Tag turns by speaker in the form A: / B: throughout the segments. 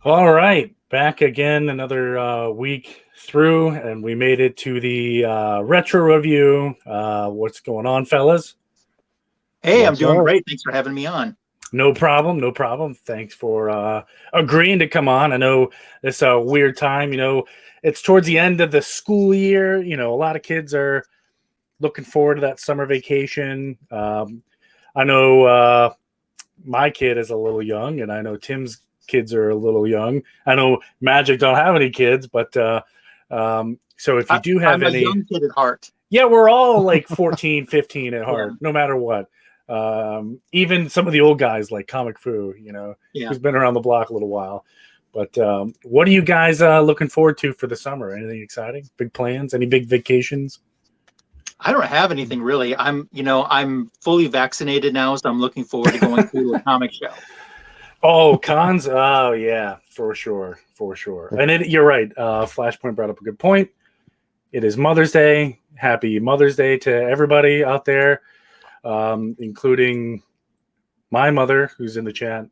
A: All right, back again another week through, and we made it to the retro review. What's going on, fellas?
B: Hey, I'm
C: What's
B: doing
C: up?
B: great. Thanks for having me on.
A: No problem, no problem. Thanks for agreeing to come on. I know it's a weird time. It's towards the end of the school year. A lot of kids are looking forward to that summer vacation. I know my kid is a little young, and I know Tim's kids are a little young. I know Magic don't have any kids, but so if you do have
B: I'm a
A: any,
B: young kid at heart.
A: yeah, we're all like 14, 15 at
B: Yeah,
A: heart, no matter what. Even some of the old guys like Comic Fu,
B: yeah.
A: who's been around the block a little while. But what are you guys looking forward to for the summer? Anything exciting? Big plans? Any big vacations?
B: I don't have anything really. I'm fully vaccinated now, so I'm looking forward to going to a comic show.
A: Oh, cons? Oh, yeah, for sure, for sure. And you're right. Flashpoint brought up a good point. It is Mother's Day. Happy Mother's Day to everybody out there, including my mother, who's in the chat.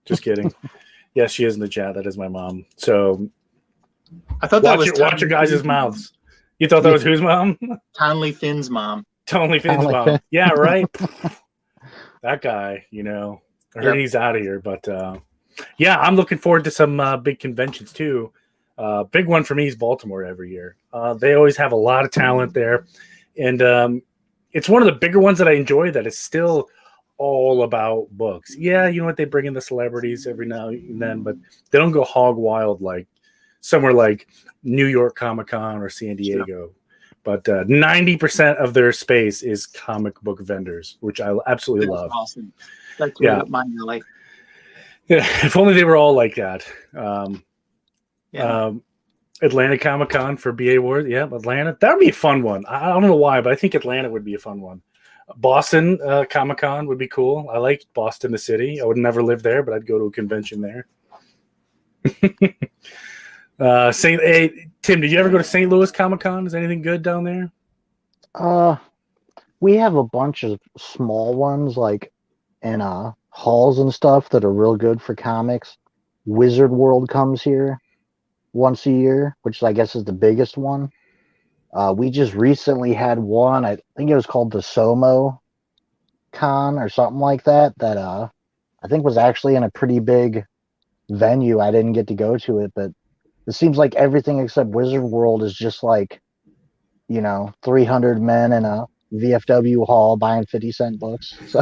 A: Just kidding. Yes, she is in the chat. That is my mom. So
B: I thought that was
A: watch your guys' mouths. You thought that was whose mom?
B: Tonley Finn's mom.
A: Totally Finn's
C: Tonley
A: mom.
C: Finn.
A: Yeah, right. That guy, I heard
B: Yep.
A: he's out of here, but yeah, I'm looking forward to some big conventions too. Big one for me is Baltimore every year. They always have a lot of talent there, and it's one of the bigger ones that I enjoy. That is still all about books. Yeah, you know what, they bring in the celebrities every now and then, but they don't go hog wild like somewhere like New York Comic Con or San Diego.
B: Sure.
A: But 90% of their space is comic book vendors, which I absolutely
B: That's
A: love.
B: awesome. That's
A: Yeah.
B: right up my alley.
A: Yeah, if only they were all like that.
B: Yeah.
A: Atlanta Comic Con for BA Wars. Yeah, Atlanta. That would be a fun one. I don't know why, but I think Atlanta would be a fun one. Boston Comic Con would be cool. I like Boston, the city. I would never live there, but I'd go to a convention there. Tim, did you ever go to St. Louis Comic Con? Is anything good down there?
C: We have a bunch of small ones like in halls and stuff that are real good for comics. Wizard World comes here once a year, which I guess is the biggest one. We just recently had one. I think it was called the Somo Con or something like that. That I think was actually in a pretty big venue. I didn't get to go to it, but it seems like everything except Wizard World is just like 300 men in a VFW hall buying 50-cent books. So,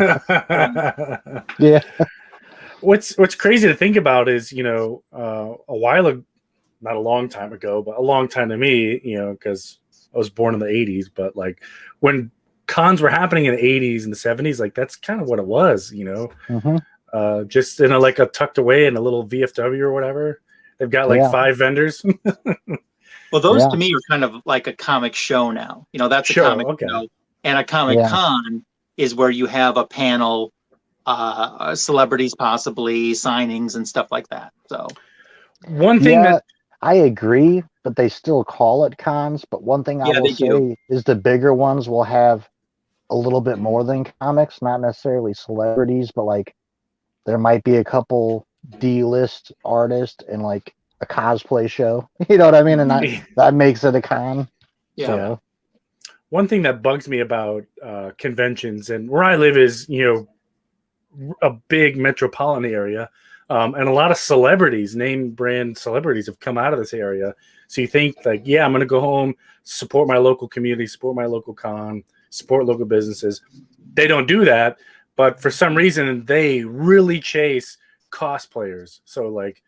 C: yeah.
A: What's crazy to think about is, a while ago, not a long time ago, but a long time to me, because I was born in the 80s, but like when cons were happening in the 80s and the 70s, like that's kind of what it was,
C: Mm-hmm.
A: just in a tucked away in a little VFW or whatever. They've got like 5 vendors.
B: Well, those
C: Yeah.
B: to me are kind of like a comic show now. That's
A: Show,
B: a comic
A: okay.
B: show. And a comic con is where you have a panel, celebrities possibly, signings and stuff like that. So
A: One thing that
C: I agree, but they still call it cons. But one thing I
B: Yeah,
C: will
B: they do.
C: say is the bigger ones will have a little bit more than comics, not necessarily celebrities, but like there might be a couple D-list artists and like a cosplay show. You know what I mean? And that makes it a con.
B: Yeah.
C: So,
A: one thing that bugs me about conventions, and where I live is, a big metropolitan area, and a lot of celebrities, name brand celebrities, have come out of this area. So you think like, yeah, I'm going to go home, support my local community, support my local con, support local businesses. They don't do that, but for some reason they really chase cosplayers. So like,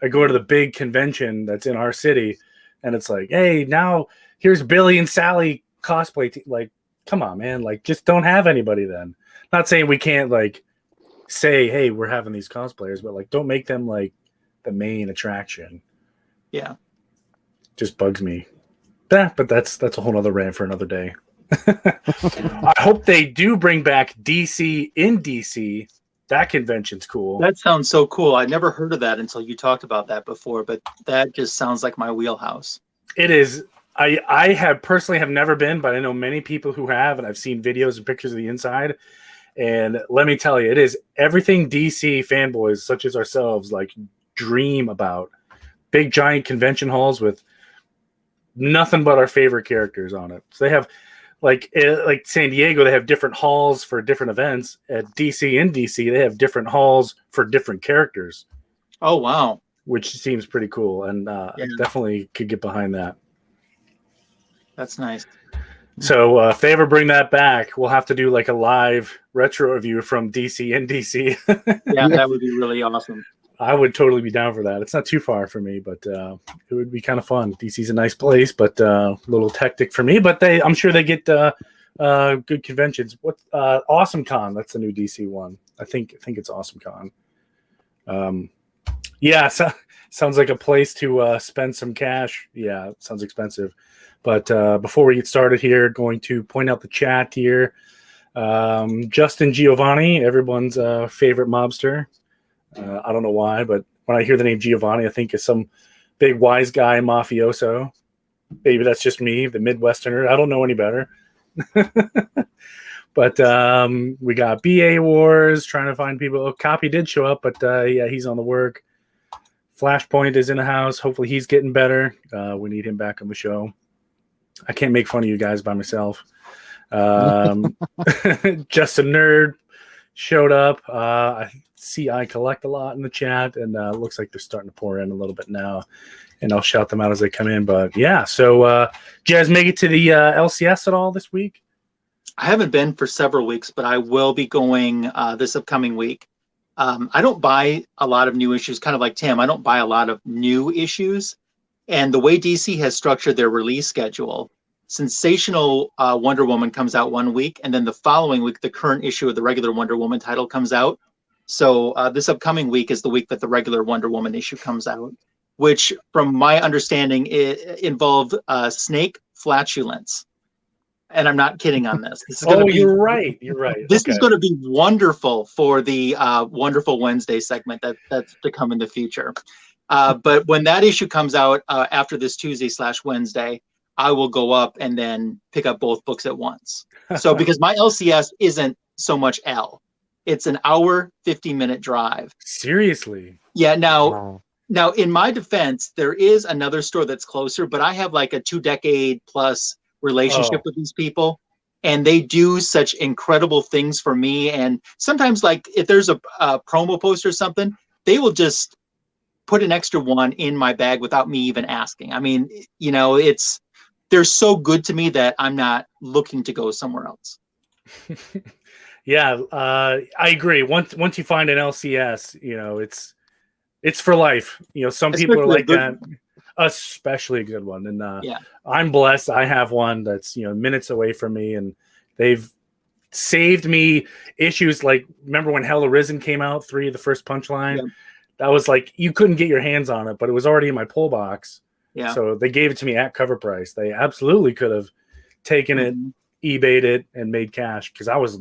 A: I go to the big convention that's in our city, and it's like, hey, now here's Billy and Sally cosplay. Like, come on, man. Like, just don't have anybody then. Not saying we can't like say, hey, we're having these cosplayers, but like, don't make them like the main attraction.
B: Yeah.
A: Just bugs me. But that's a whole other rant for another day. I hope they do bring back DC in DC. That convention's cool.
B: That sounds so cool. I never heard of that until you talked about that before, but that just sounds like my wheelhouse.
A: It is. I have personally have never been, but I know many people who have, and I've seen videos and pictures of the inside. And let me tell you, it is everything DC fanboys such as ourselves like dream about. Big giant convention halls with nothing but our favorite characters on it. So they have like San Diego, they have different halls for different events. At DC, they have different halls for different characters.
B: Oh, wow.
A: Which seems pretty cool, and definitely could get behind that.
B: That's nice.
A: So if they ever bring that back, we'll have to do like a live retro review from DC.
B: Yeah, that would be really awesome.
A: I would totally be down for that. It's not too far for me, but it would be kind of fun. DC's a nice place, but a little hectic for me. But I'm sure they get good conventions. What Awesome Con? That's the new DC one. I think it's Awesome Con. So, sounds like a place to spend some cash. Yeah, it sounds expensive. But before we get started here, going to point out the chat here. Justin Giovanni, everyone's favorite mobster. I don't know why, but when I hear the name Giovanni, I think of some big wise guy mafioso. Maybe that's just me, the Midwesterner. I don't know any better. But we got BA Wars, trying to find people. Copy did show up, but he's on the work. Flashpoint is in the house. Hopefully he's getting better. We need him back on the show. I can't make fun of you guys by myself. Just a Nerd showed up. I see I collect a lot in the chat, and it looks like they're starting to pour in a little bit now, and I'll shout them out as they come in. But yeah, so did you guys make it to the LCS at all this week?
B: I haven't been for several weeks, but I will be going this upcoming week. I don't buy a lot of new issues, kind of like Tim. I don't buy a lot of new issues. And the way DC has structured their release schedule, Sensational Wonder Woman comes out one week, and then the following week, the current issue of the regular Wonder Woman title comes out. So this upcoming week is the week that the regular Wonder Woman issue comes out, which, from my understanding, it involved snake flatulence. And I'm not kidding on this. This is gonna be,
A: you're right. You're right.
B: This is going to be wonderful for the Wonderful Wednesday segment that's to come in the future. But when that issue comes out after this Tuesday/Wednesday, I will go up and then pick up both books at once. So because my LCS isn't so much L, it's an hour, 50-minute drive.
A: Seriously?
B: Yeah. Now, in my defense, there is another store that's closer, but I have like a 2-decade plus relationship with these people, and they do such incredible things for me. And sometimes, like, if there's a promo post or something, they will just put an extra one in my bag without me even asking. I mean, you know, they're so good to me that I'm not looking to go somewhere else.
A: Yeah, I agree. Once you find an LCS, you know, it's for life. You know, some people are like that. Especially a good one. And I'm blessed. I have one that's, you know, minutes away from me, and they've saved me issues. Like, remember when Hell Arisen came out, 3, the first Punchline? Yeah. That was like, you couldn't get your hands on it, but it was already in my pull box. Yeah. So they gave it to me at cover price. They absolutely could have taken it, eBayed it, and made cash, because I was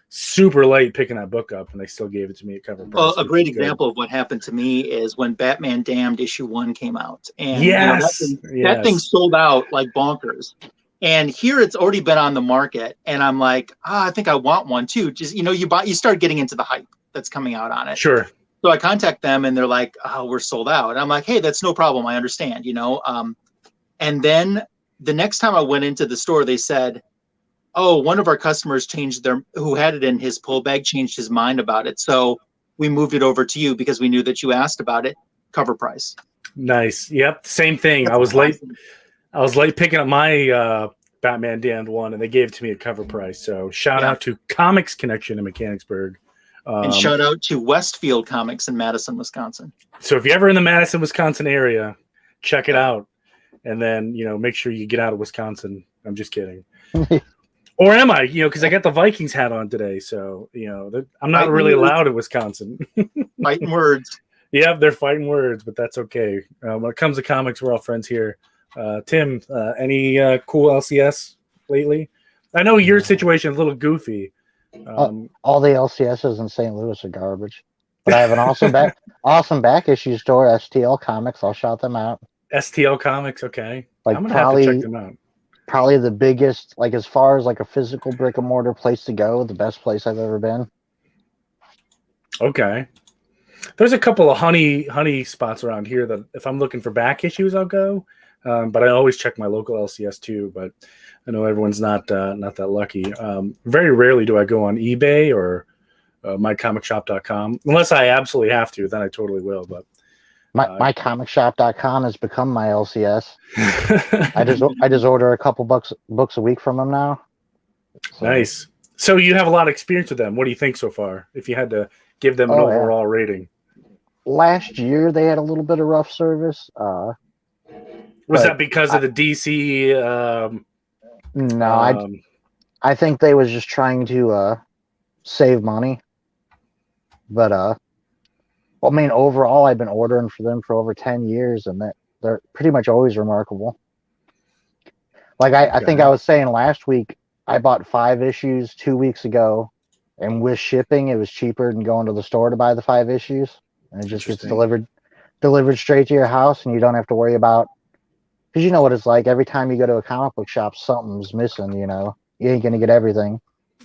A: super late picking that book up, and they still gave it to me at cover price.
B: Well, a great example of what happened to me is when Batman Damned issue 1 came out, and that thing sold out like bonkers. And here it's already been on the market, and I'm like, I think I want one too. Just, you know, you start getting into the hype that's coming out on it.
A: Sure.
B: So I contact them, and they're like, we're sold out. And I'm like, hey, that's no problem. I understand, you know. And then the next time I went into the store, they said, one of our customers who had it in his pull bag changed his mind about it. So we moved it over to you because we knew that you asked about it. Cover price.
A: Nice. Yep. Same thing. I was late picking up my Batman Damned one, and they gave it to me at cover price. So shout out to Comics Connection in Mechanicsburg.
B: And shout out to Westfield Comics in Madison, Wisconsin.
A: So if you're ever in the Madison, Wisconsin area, check it out. And then, you know, make sure you get out of Wisconsin. I'm just kidding. Or am I? You know, because I got the Vikings hat on today. So, you know, I'm not really allowed in Wisconsin.
B: Fighting words.
A: Yeah, they're fighting words, but that's okay. When it comes to comics, we're all friends here. Tim, any cool LCS lately? I know your situation is a little goofy.
C: All the LCSs in St. Louis are garbage. But I have an awesome back issue store, STL Comics. I'll shout them out.
A: STL Comics, okay.
C: Like,
A: I'm gonna have to check them out.
C: Probably the biggest, like, as far as like a physical brick and mortar place to go, the best place I've ever been.
A: Okay. There's a couple of honey spots around here that if I'm looking for back issues, I'll go. But I always check my local LCS too. But I know everyone's not that lucky. Very rarely do I go on eBay or mycomicshop.com unless I absolutely have to. Then I totally will. But
C: mycomicshop.com has become my LCS. I just order a couple books a week from them now. So.
A: Nice. So you have a lot of experience with them. What do you think so far? If you had to give them an overall rating.
C: Last year they had a little bit of rough service.
A: Was that because of the DC?
C: No, I think they was just trying to save money. But I mean, overall, I've been ordering for them for over 10 years, and they're pretty much always remarkable. Like I think I was saying last week, I bought 5 issues 2 weeks ago, and with shipping, it was cheaper than going to the store to buy the 5 issues, and it just gets delivered straight to your house, and you don't have to worry about, because you know what it's like. Every time you go to a comic book shop, something's missing. You know, you ain't gonna get everything.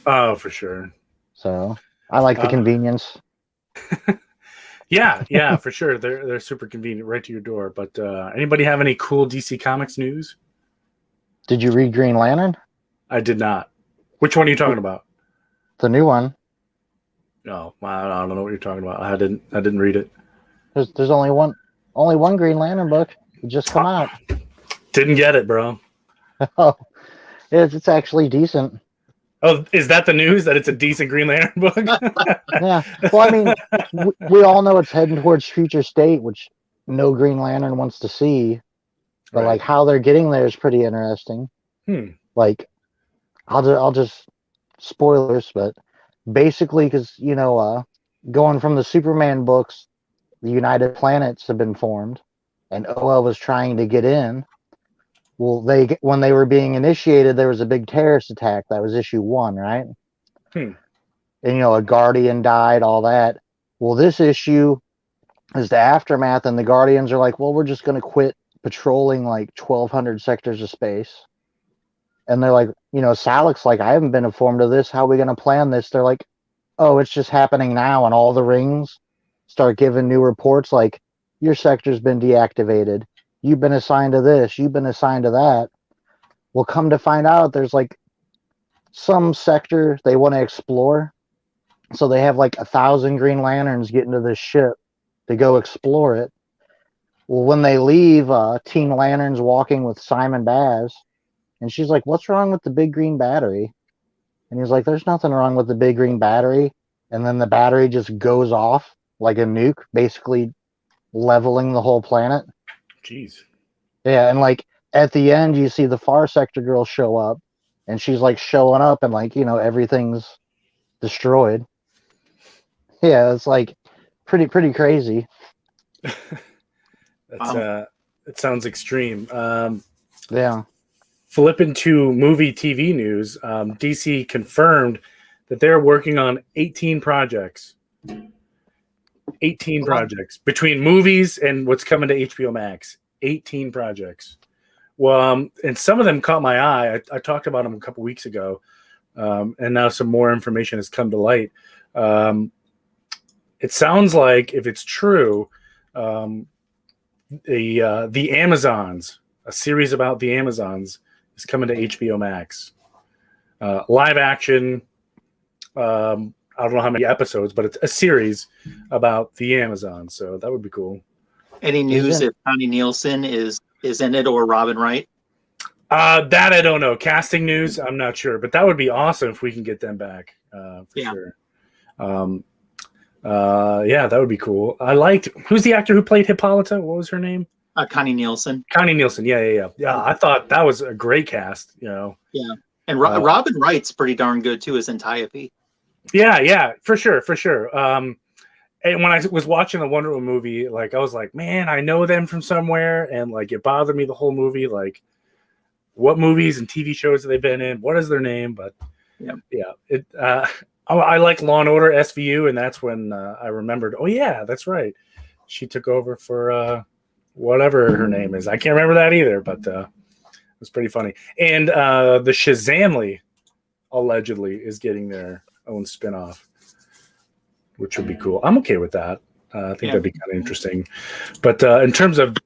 A: Oh, for sure.
C: So I like the convenience.
A: Yeah, for sure. They're super convenient, right to your door. But anybody have any cool DC Comics news?
C: Did you read Green Lantern?
A: I did not. Which one are you talking about?
C: The new one.
A: No, I don't know what you're talking about. I didn't read it.
C: There's only one Green Lantern book. It just come out.
A: Didn't get it, bro.
C: Oh, it's actually decent.
A: Oh, is that the news, that it's a decent Green Lantern book?
C: Yeah. Well, I mean, we all know it's heading towards future state, which no Green Lantern wants to see. But like how they're getting there is pretty interesting. Like, I'll just spoilers, but basically, because going from the Superman books, the United Planets have been formed, and OL was trying to get in. Well, when they were being initiated, there was a big terrorist attack. That was issue 1, right? And a Guardian died, all that. Well, this issue is the aftermath, and the Guardians are like, well, we're just going to quit patrolling like 1,200 sectors of space. And they're like, Salik's like, I haven't been informed of this. How are we going to plan this? They're like, oh, it's just happening now. And all the rings start giving new reports like, your sector's been deactivated. You've been assigned to this. You've been assigned to that. Well, come to find out, there's like some sector they want to explore. So they have like 1,000 Green Lanterns get into this ship to go explore it. Well, when they leave, Teen Lantern's walking with Simon Baz. And she's like, what's wrong with the big green battery? And he's like, there's nothing wrong with the big green battery. And then the battery just goes off like a nuke, basically leveling the whole planet.
A: Jeez.
C: Yeah, and like at the end, you see the Far Sector girl show up, and she's like showing up, and like everything's destroyed. Yeah, it's like pretty crazy.
A: It sounds extreme.
C: Yeah.
A: Flipping to movie TV news, DC confirmed that they're working on 18 projects. 18 projects between movies and what's coming to HBO Max. 18 projects. Well, and some of them caught my eye. I talked about them a couple weeks ago, and now some more information has come to light. It sounds like, if it's true, the Amazons, a series about the Amazons, is coming to HBO Max. Live action. I don't know how many episodes, but it's a series about the Amazon, so that would be cool.
B: Any news if Connie Nielsen is in it, or Robin Wright?
A: That I don't know. Casting news, I'm not sure, but that would be awesome if we can get them back for sure. That would be cool. I liked, who's the actor who played Hippolyta? What was her name?
B: Connie Nielsen.
A: Connie Nielsen. Yeah. I thought that was a great cast.
B: Yeah, and Robin Wright's pretty darn good too as Antiope.
A: Yeah, for sure. And when I was watching the Wonder Woman movie, like I was like, man, I know them from somewhere, and like it bothered me the whole movie. Like, what movies and TV shows have they been in? What is their name? But I like Law and Order SVU, and that's when I remembered. Oh yeah, that's right. She took over for whatever her name is. I can't remember that either, but it was pretty funny. And the Shazamly allegedly is getting their own spinoff, which would be cool. I'm okay with that. I think that'd be kind of interesting. But in terms of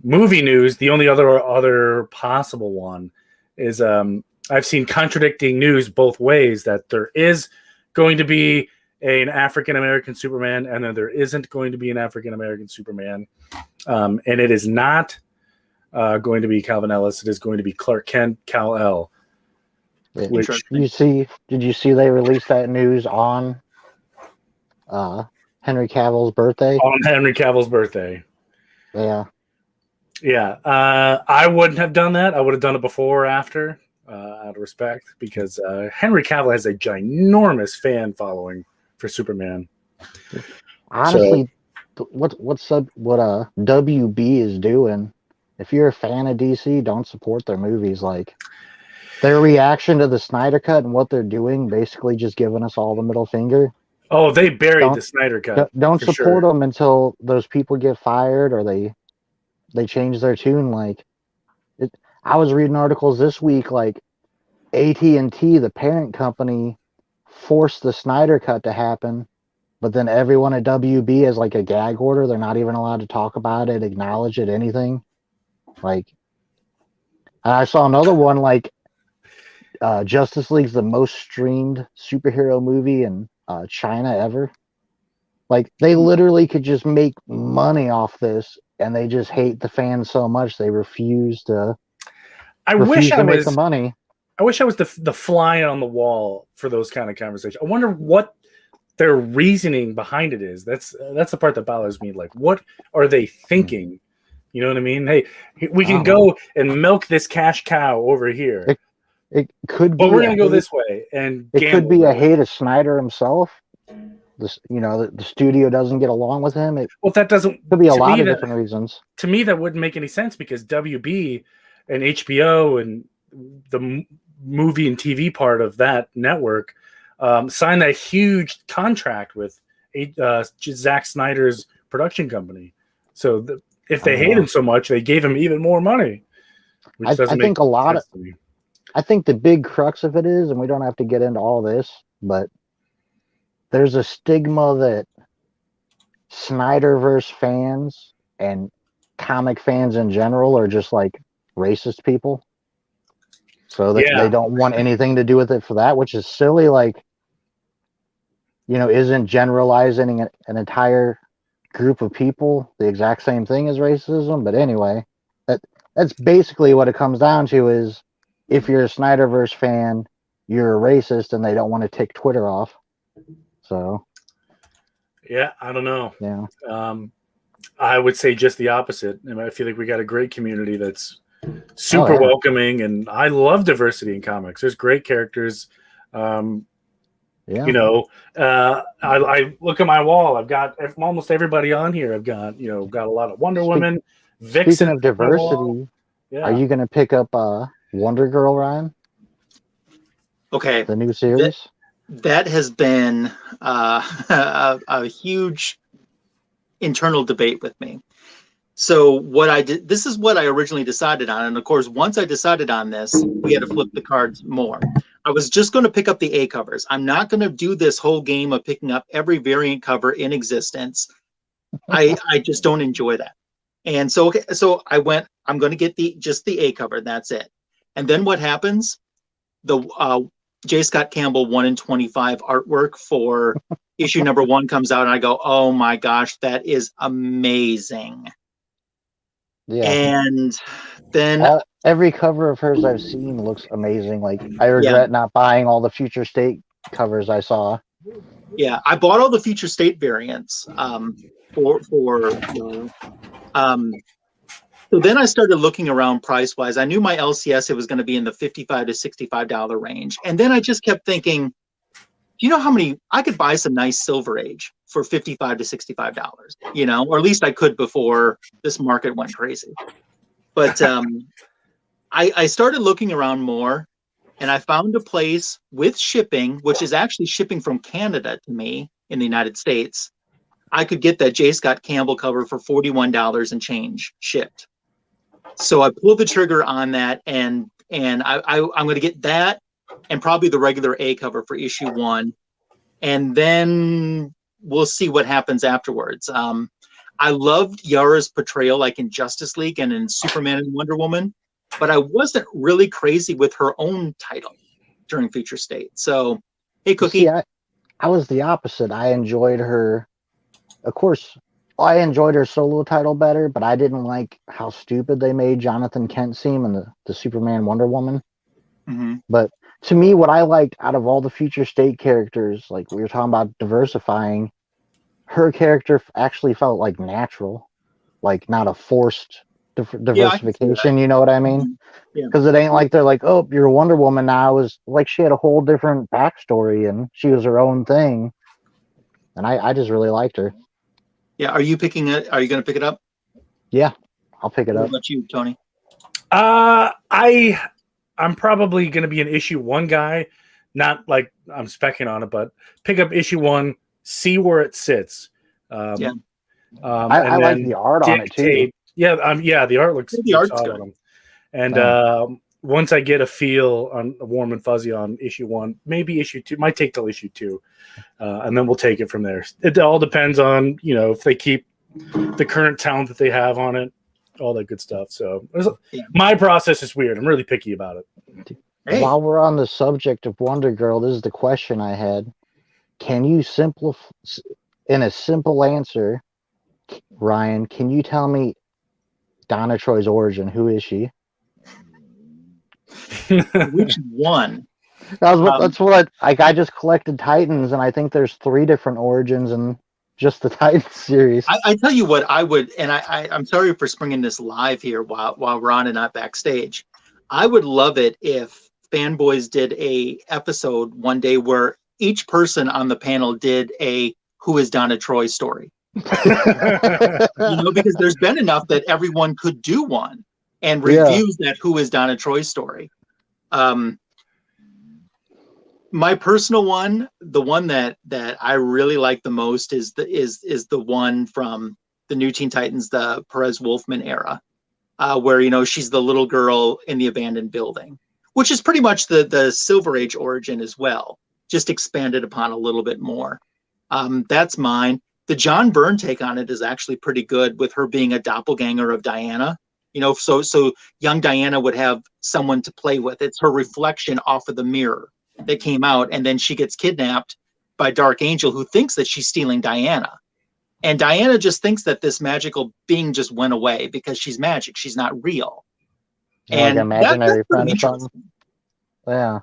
A: movie news, the only other possible one is I've seen contradicting news both ways, that there is going to be an African American Superman, and then there isn't going to be an African American Superman, and it is not going to be Calvin Ellis. It is going to be Clark Kent, Kal-El.
C: Which did you see they released that news on Henry Cavill's birthday?
A: On Henry Cavill's birthday.
C: Yeah.
A: Yeah. I wouldn't have done that. I would have done it before or after, out of respect, because Henry Cavill has a ginormous fan following for Superman.
C: Honestly, what WB is doing, if you're a fan of DC, don't support their movies. Like, their reaction to the Snyder Cut and what they're doing, basically just giving us all the middle finger.
A: Oh, they buried the Snyder Cut.
C: Don't support them until those people get fired or they change their tune. Like, I was reading articles this week, like AT&T, the parent company, forced the Snyder Cut to happen, but then everyone at WB has like a gag order. They're not even allowed to talk about it, acknowledge it, anything. Like, I saw another one, like, Justice League's the most streamed superhero movie in China ever. Like, they literally could just make money off this, and they just hate the fans so much they refuse to.
A: Make the
C: money.
A: I wish I was the fly on the wall for those kind of conversations. I wonder what their reasoning behind it is. That's the part that bothers me. Like, what are they thinking? You know what I mean? Hey, we can go and milk this cash cow over here.
C: It could be,
A: but we're going to go this way, and
C: it could be a hate of Snyder himself. The studio doesn't get along with him.
A: That
C: could be a lot of different reasons.
A: To me, that wouldn't make any sense, because WB and HBO and the movie and TV part of that network signed that huge contract with Zack Snyder's production company. So if they hate him so much, they gave him even more money.
C: I think I think the big crux of it is, and we don't have to get into all this, but there's a stigma that Snyderverse fans and comic fans in general are just like racist people. So that they don't want anything to do with it for that, which is silly. Like, isn't generalizing an entire group of people the exact same thing as racism? But anyway, that's basically what it comes down to, is if you're a Snyderverse fan, you're a racist, and they don't want to tick Twitter off. So,
A: yeah, I don't know.
C: Yeah,
A: I would say just the opposite. I feel like we got a great community that's super welcoming, and I love diversity in comics. There's great characters. I look at my wall. I've got almost everybody on here. I've got got a lot of Wonder Woman. Vixen.
C: Speaking of diversity, are you going to pick up Wonder Girl, Ryan?
B: Okay,
C: the new series.
B: That has been a huge internal debate with me. So what I did, this is what I originally decided on. And of course, once I decided on this, we had to flip the cards more. I was just going to pick up the A covers. I'm not going to do this whole game of picking up every variant cover in existence. I just don't enjoy that. And so I went, I'm going to get just the A cover. And that's it. And then what happens? The J. Scott Campbell 1-in-25 artwork for issue number 1 comes out, and I go, oh my gosh, that is amazing.
C: Yeah.
B: And then
C: every cover of hers I've seen looks amazing. Like, I regret not buying all the Future State covers I saw.
B: Yeah, I bought all the Future State variants so then I started looking around price-wise. I knew my LCS, it was going to be in the $55 to $65 range. And then I just kept thinking, you know how many I could buy some nice Silver Age for $55 to $65, or at least I could before this market went crazy. But I started looking around more, and I found a place with shipping, which is actually shipping from Canada to me in the United States. I could get that J. Scott Campbell cover for $41 and change shipped. So I pulled the trigger on that, and I'm going to get that and probably the regular A cover for issue 1. And then we'll see what happens afterwards. I loved Yara's portrayal, like in Justice League and in Superman and Wonder Woman, but I wasn't really crazy with her own title during Future State. So, hey, Cookie.
C: See, I was the opposite. I enjoyed her. Of course, I enjoyed her solo title better, but I didn't like how stupid they made Jonathan Kent seem in the Superman Wonder Woman.
B: Mm-hmm.
C: But to me, what I liked out of all the Future State characters, like we were talking about diversifying, her character actually felt like natural, like not a forced diversification. You know what I mean?
B: Yeah.
C: Because it ain't like they're like, oh, you're a Wonder Woman now. It was like she had a whole different backstory and she was her own thing. And I just really liked her.
B: Yeah. Are you picking it? Are you going to pick it up?
C: Yeah, I'll pick it
B: What
C: up.
B: about you, Tony?
A: I'm probably going to be an issue 1 guy, not like I'm specking on it, but pick up issue 1, see where it sits.
B: Yeah.
C: I like the art on it too.
A: Yeah, the art looks
B: art's good.
A: on them. And once I get a feel on warm and fuzzy on issue 1, maybe issue 2, might take till issue 2, and then we'll take it from there. It all depends on if they keep the current talent that they have on it, all that good stuff. So my process is weird. I'm really picky about it.
B: Hey.
C: While we're on the subject of Wonder Girl, this is the question I had. Can you in a simple answer, Ryan, can you tell me Donna Troy's origin? Who is she?
B: Which one?
C: That's what I just collected Titans, and I think there's 3 different origins in just the Titans series.
B: I tell you what I would, and I'm sorry for springing this live here while we're on and not backstage. I would love it if Fanboys did a episode one day where each person on the panel did a Who is Donna Troy story. Because there's been enough that everyone could do one and reviews that Who is Donna Troy story. My personal one, the one that I really like the most is the one from the New Teen Titans, the Perez Wolfman era, where she's the little girl in the abandoned building, which is pretty much the Silver Age origin as well, just expanded upon a little bit more. That's mine. The John Byrne take on it is actually pretty good, with her being a doppelganger of Diana. So young Diana would have someone to play with. It's her reflection off of the mirror that came out, and then she gets kidnapped by Dark Angel, who thinks that she's stealing Diana. And Diana just thinks that this magical being just went away because she's magic. She's not real.
C: And like imaginary friend or something. Yeah.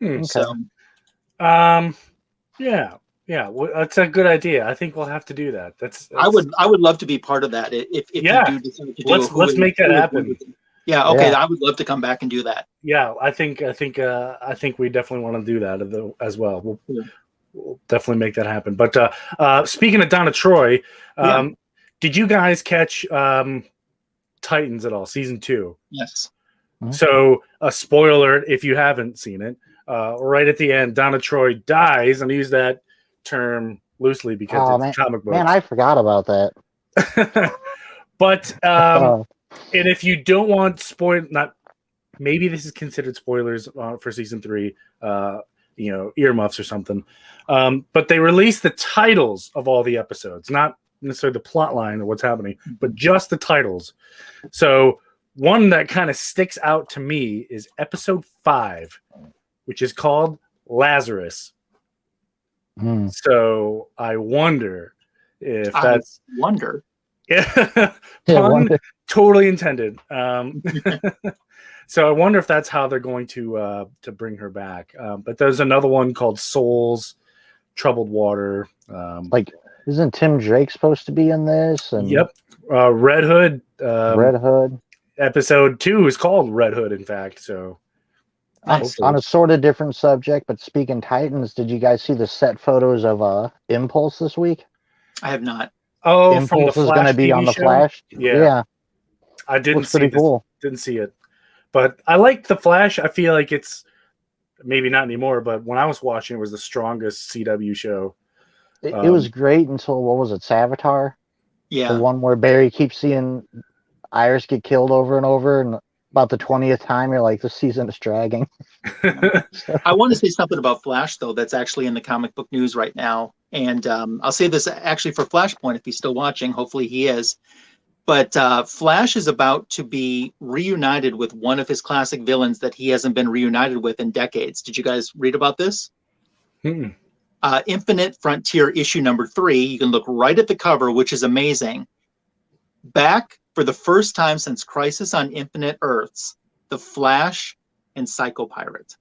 A: Okay.
B: So,
A: yeah. Well, that's a good idea. I think we'll have to do that. That's
B: I would love to be part of that. If you do decide to do
A: let's make that happen.
B: Yeah. Okay. Yeah. I would love to come back and do that.
A: Yeah. I think we definitely want to do that as well. We'll definitely make that happen. But speaking of Donna Troy, did you guys catch Titans at all? Season 2?
B: Yes.
A: So a spoiler if you haven't seen it. Right at the end, Donna Troy dies, and I use that term loosely because it's comic books.
C: Man, I forgot about that.
A: But and if you don't want maybe this is considered spoilers for season 3, earmuffs or something. But they released the titles of all the episodes, not necessarily the plot line or what's happening, but just the titles. So one that kind of sticks out to me is episode 5, which is called Lazarus. So I wonder if that's
B: wonder.
A: Pun totally intended. So I wonder if that's how they're going to bring her back. But there's another one called Souls, Troubled Water.
C: Isn't Tim Drake supposed to be in this? And
A: yep. Red Hood.
C: Red Hood.
A: Episode 2 is called Red Hood, in fact. So
C: on a sort of different subject, but speaking Titans, did you guys see the set photos of Impulse this week?
B: I have not.
A: Oh,
C: Impulse
A: from the
C: is going to be on the
A: show?
C: Flash.
A: Yeah. I didn't see
C: pretty cool.
A: Didn't see it, but I like the Flash. I feel like it's maybe not anymore, but when I was watching, it was the strongest CW show.
C: It was great until, what was it, Savitar?
B: Yeah.
C: The one where Barry keeps seeing Iris get killed over and over, and about the 20th time, you're like, this season is dragging.
B: I want to say something about Flash, though, that's actually in the comic book news right now. And I'll say this actually for Flashpoint, if he's still watching, hopefully he is. But Flash is about to be reunited with one of his classic villains that he hasn't been reunited with in decades. Did you guys read about this?
A: Hmm.
B: Infinite Frontier issue number 3. You can look right at the cover, which is amazing. Back for the first time since Crisis on Infinite Earths, the Flash and Psycho Pirate.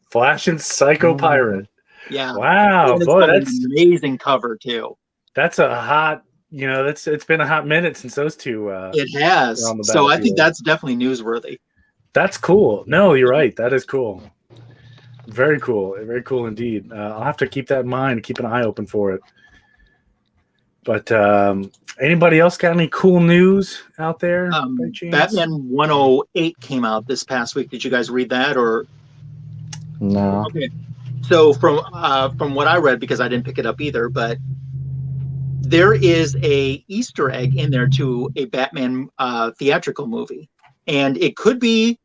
A: Flash and Psycho Pirate.
B: Yeah.
A: Wow,
B: And it's
A: boy,
B: got an
A: that's
B: amazing cover too.
A: that's a hot. It's been a hot minute since those two.
B: It has.
A: on the
B: So I think
A: battlefield.
B: that's definitely newsworthy.
A: That's cool. No, you're right. That is cool. Very cool. Very cool indeed. I'll have to keep that in mind. Keep an eye open for it. But anybody else got any cool news out there? by chance?
B: Batman 108 came out this past week. Did you guys read that or?
C: No.
B: Okay. So from what I read, because I didn't pick it up either, but there is a Easter egg in there to a Batman theatrical movie, and it could be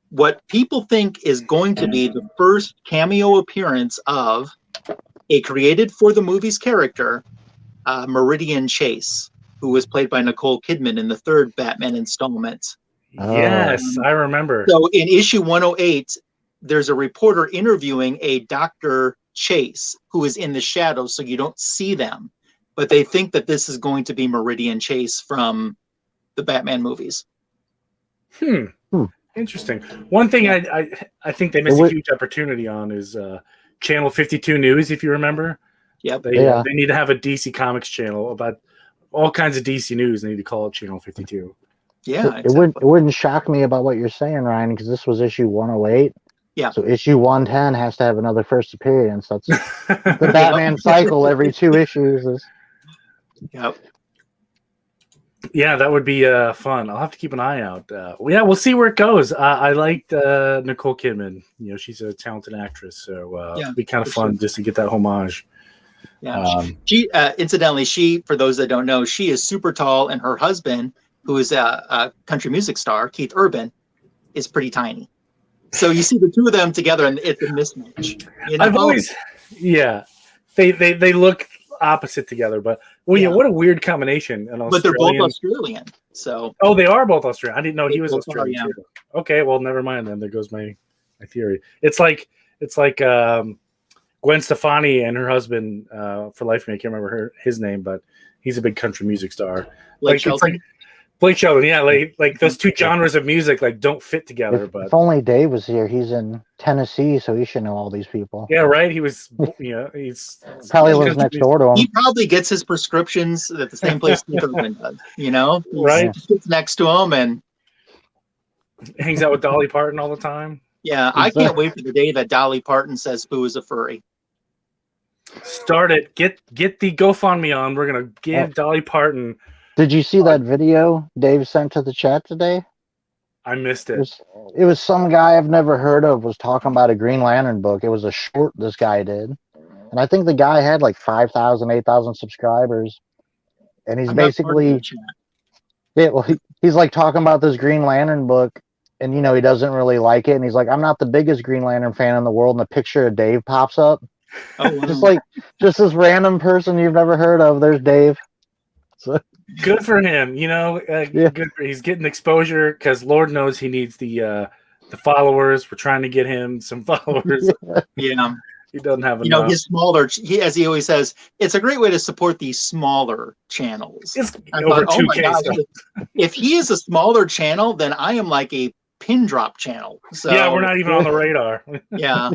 B: what people think is going to be the first cameo appearance of a created for the movie's character, Meridian Chase, who was played by Nicole Kidman in the third Batman installment.
A: Yes, I remember.
B: So in issue 108, there's a reporter interviewing a Dr. Chase who is in the shadows, so you don't see them. But they think that this is going to be Meridian Chase from the Batman movies.
A: Interesting. One thing I think they missed a huge opportunity on is Channel 52 News, if you remember.
B: Yep.
A: They need to have a DC Comics channel about all kinds of DC news. They need to call it Channel 52.
B: Yeah.
C: It wouldn't shock me about what you're saying, Ryan, because this was issue 108.
B: Yeah.
C: So issue 110 has to have another first appearance. That's the Batman cycle every 2 issues.
B: Yep.
A: Yeah, that would be fun. I'll have to keep an eye out. We'll see where it goes. I liked Nicole Kidman. She's a talented actress, so it'd be kind of fun just to get that homage.
B: Yeah. She incidentally, for those that don't know, she is super tall, and her husband, who is a country music star, Keith Urban, is pretty tiny. So you see the two of them together, and it's a mismatch.
A: I've always, they look opposite together, but what a weird combination.
B: But they're both Australian, so
A: they are both Australian. I didn't know he was Australian too. Okay, well, never mind then. There goes my theory. It's like Gwen Stefani and her husband. For life of me, I can't remember his name, but he's a big country music star. Blake Shelton, yeah, like those two genres of music don't fit together. But
C: if only Dave was here. He's in Tennessee, so he should know all these people.
A: Yeah, right. He was, he's
C: probably lives next door to him.
B: He probably gets his prescriptions at the same place Keith Urban does.
A: Right?
B: He sits next to him and
A: hangs out with Dolly Parton all the time.
B: Yeah, I can't wait for the day that Dolly Parton says Boo is a furry.
A: Start it. Get the GoFundMe on. We're gonna give Dolly Parton.
C: Did you see that video Dave sent to the chat today?
A: I missed it.
C: It was some guy I've never heard of was talking about a Green Lantern book. It was a short this guy did. And I think the guy had 5,000, 8,000 subscribers. And he's basically... Yeah, well, he's talking about this Green Lantern book. And, he doesn't really like it. And he's like, I'm not the biggest Green Lantern fan in the world. And a picture of Dave pops up.
B: Oh, wow.
C: just this random person you've never heard of. There's Dave. So...
A: Good for him, Good he's getting exposure because Lord knows he needs the followers. We're trying to get him some followers.
B: Yeah,
A: he doesn't have enough.
B: His smaller. As he always says, it's a great way to support these smaller channels.
A: It's over 2K.
B: If he is a smaller channel, then I am like a pin drop channel. So
A: yeah, we're not even on the radar.
B: Yeah.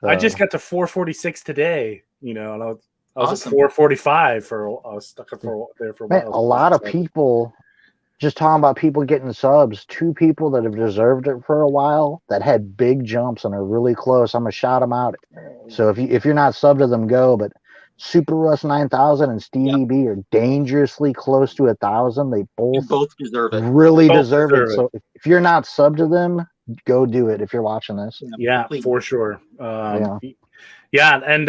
A: I just got to 446 today. And I was
B: awesome.
A: At 445 I was stuck there for a while.
C: A lot of people, just talking about people getting subs, 2 people that have deserved it for a while that had big jumps and are really close. I'm going to shout them out. So if you're not subbed to them, go. But Super Russ 9000 and Stevie B are dangerously close to 1,000. They both
B: deserve it.
C: Really deserve it. So if you're not subbed to them, go do it if you're watching this.
A: Yeah, for sure. Yeah, and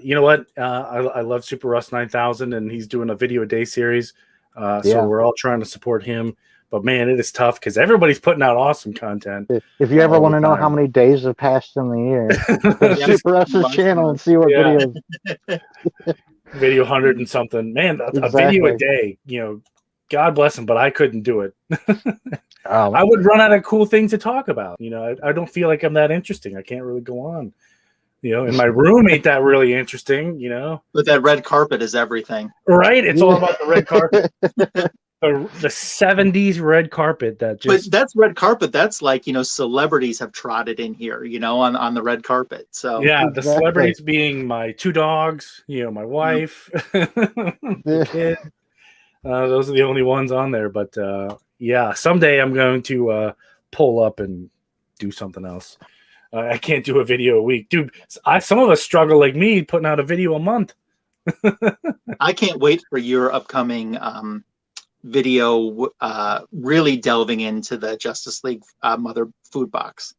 A: you know what? I love Super Russ 9000, and he's doing a video a day series. So we're all trying to support him. But man, it is tough because everybody's putting out awesome content.
C: If you ever
A: all
C: want
A: the
C: to know how
A: time.
C: many days have passed in the year, go to
B: Yeah.
C: Super S's channel and see what
A: Yeah.
C: videos.
A: Video 100 and something. Man, a video a
C: Exactly.
A: day, you know, God bless him, but I couldn't do it.
C: Um,
A: I would run out of cool things to talk about. You know, I don't feel like I'm that interesting. I can't really go on. You know, and my room ain't that really interesting, you know.
B: But that red carpet is everything.
A: Right? It's all about the red carpet. The 70s red carpet that
B: But
A: just
B: that's red carpet. That's like, celebrities have trotted in here, on the red carpet. So
A: yeah, the
C: Exactly.
A: celebrities being my 2 dogs, you know, my wife, the kid. Those are the only ones on there. But yeah, someday I'm going to pull up and do something else. I can't do a video a week, dude. Some of us struggle like me putting out a video a month.
B: I can't wait for your upcoming video, really delving into the Justice League Mother food box.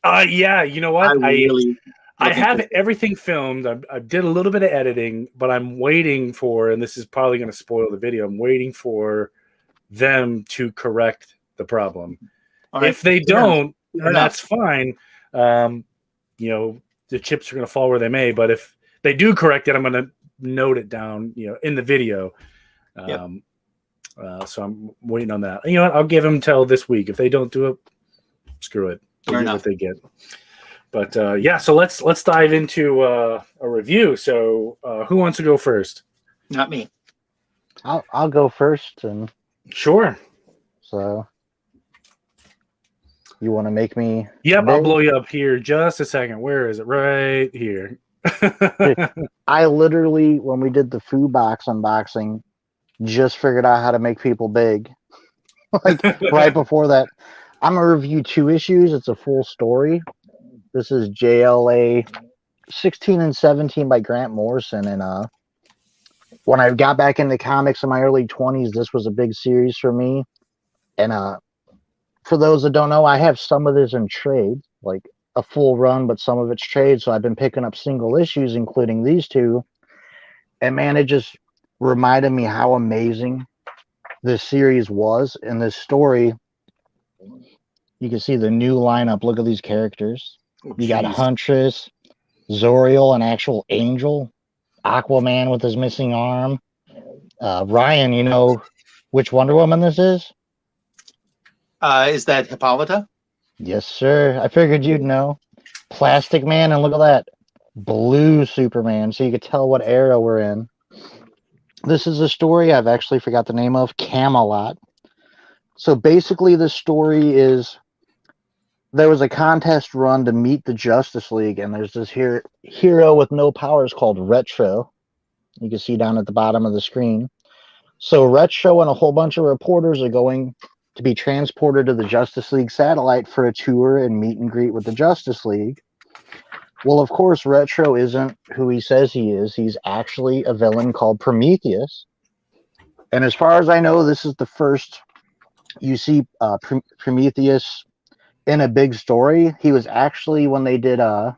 A: Yeah, you know what? I have
B: looking
A: everything filmed. I did a little bit of editing, but I'm waiting for, and this is probably going to spoil the video, I'm waiting for them to correct the problem.
B: All right.
A: If they
B: Fair enough.
A: don't,
B: Fair
A: and
B: enough.
A: that's fine, you know, the chips are going to fall where they may. But if they do correct it, I'm going to note it down, you know, in the video.
B: Yep.
A: So I'm waiting on that. You know what? I'll give them till this week. If they don't do it, screw it. They
B: Fair
A: get
B: enough.
A: what they get. But yeah, so let's dive into a review. So who wants to go first?
B: Not me.
C: I'll go first, and
A: Sure.
C: so you want to make me?
A: Yep, I'll
C: big?
A: blow you up here just a second. Where is it? Right here.
C: I literally, when we did the food box unboxing, just figured out how to make people big. Like right before that, I'm gonna review 2 issues. It's a full story. This is JLA 16 and 17 by Grant Morrison, and when I got back into comics in my early 20s, this was a big series for me. And for those that don't know, I have some of this in trade, like a full run, but some of it's trade. So I've been picking up single issues, including these 2. And man, it just reminded me how amazing this series was. And this story, you can see the new lineup. Look at these characters. You got
A: Jeez.
C: Huntress, Zoriel, an actual angel, Aquaman with his missing arm. Ryan, you know which Wonder Woman this is?
B: Is that Hippolyta?
C: Yes, sir. I figured you'd know. Plastic Man, and look at that. Blue Superman, so you could tell what era we're in. This is a story I've actually forgot the name of, Camelot. So basically the story is there was a contest run to meet the Justice League, and there's this hero with no powers called Retro. You can see down at the bottom of the screen. So Retro and a whole bunch of reporters are going to be transported to the Justice League satellite for a tour and meet and greet with the Justice League. Well, of course, Retro isn't who he says he is. He's actually a villain called Prometheus. And as far as I know, this is the first you see Prometheus in a big story. He was actually, when they did, I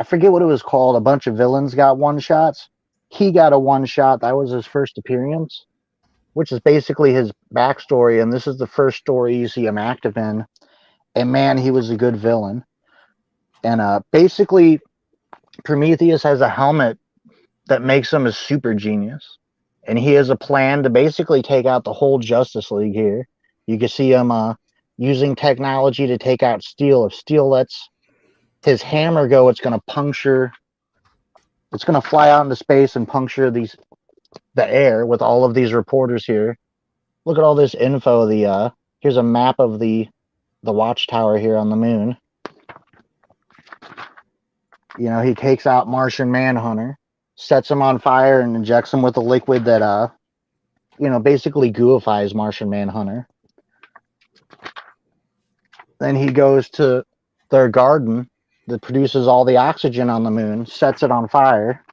C: forget what it was called, a bunch of villains got one-shots. He got a one-shot. That was his first appearance, which is basically his backstory. And this is the first story you see him active in. And man, he was a good villain. And basically, Prometheus has a helmet that makes him a super genius. And he has a plan to basically take out the whole Justice League here. You can see him using technology to take out Steel. If Steel lets his hammer go, it's going to puncture. It's going to fly out into space and puncture the air with all of these reporters here. Look at all this info. Here's a map of the watchtower here on the moon. You know, he takes out Martian Manhunter, sets him on fire, and injects him with a liquid that, basically gooifies Martian Manhunter. Then he goes to their garden that produces all the oxygen on the moon, sets it on fire.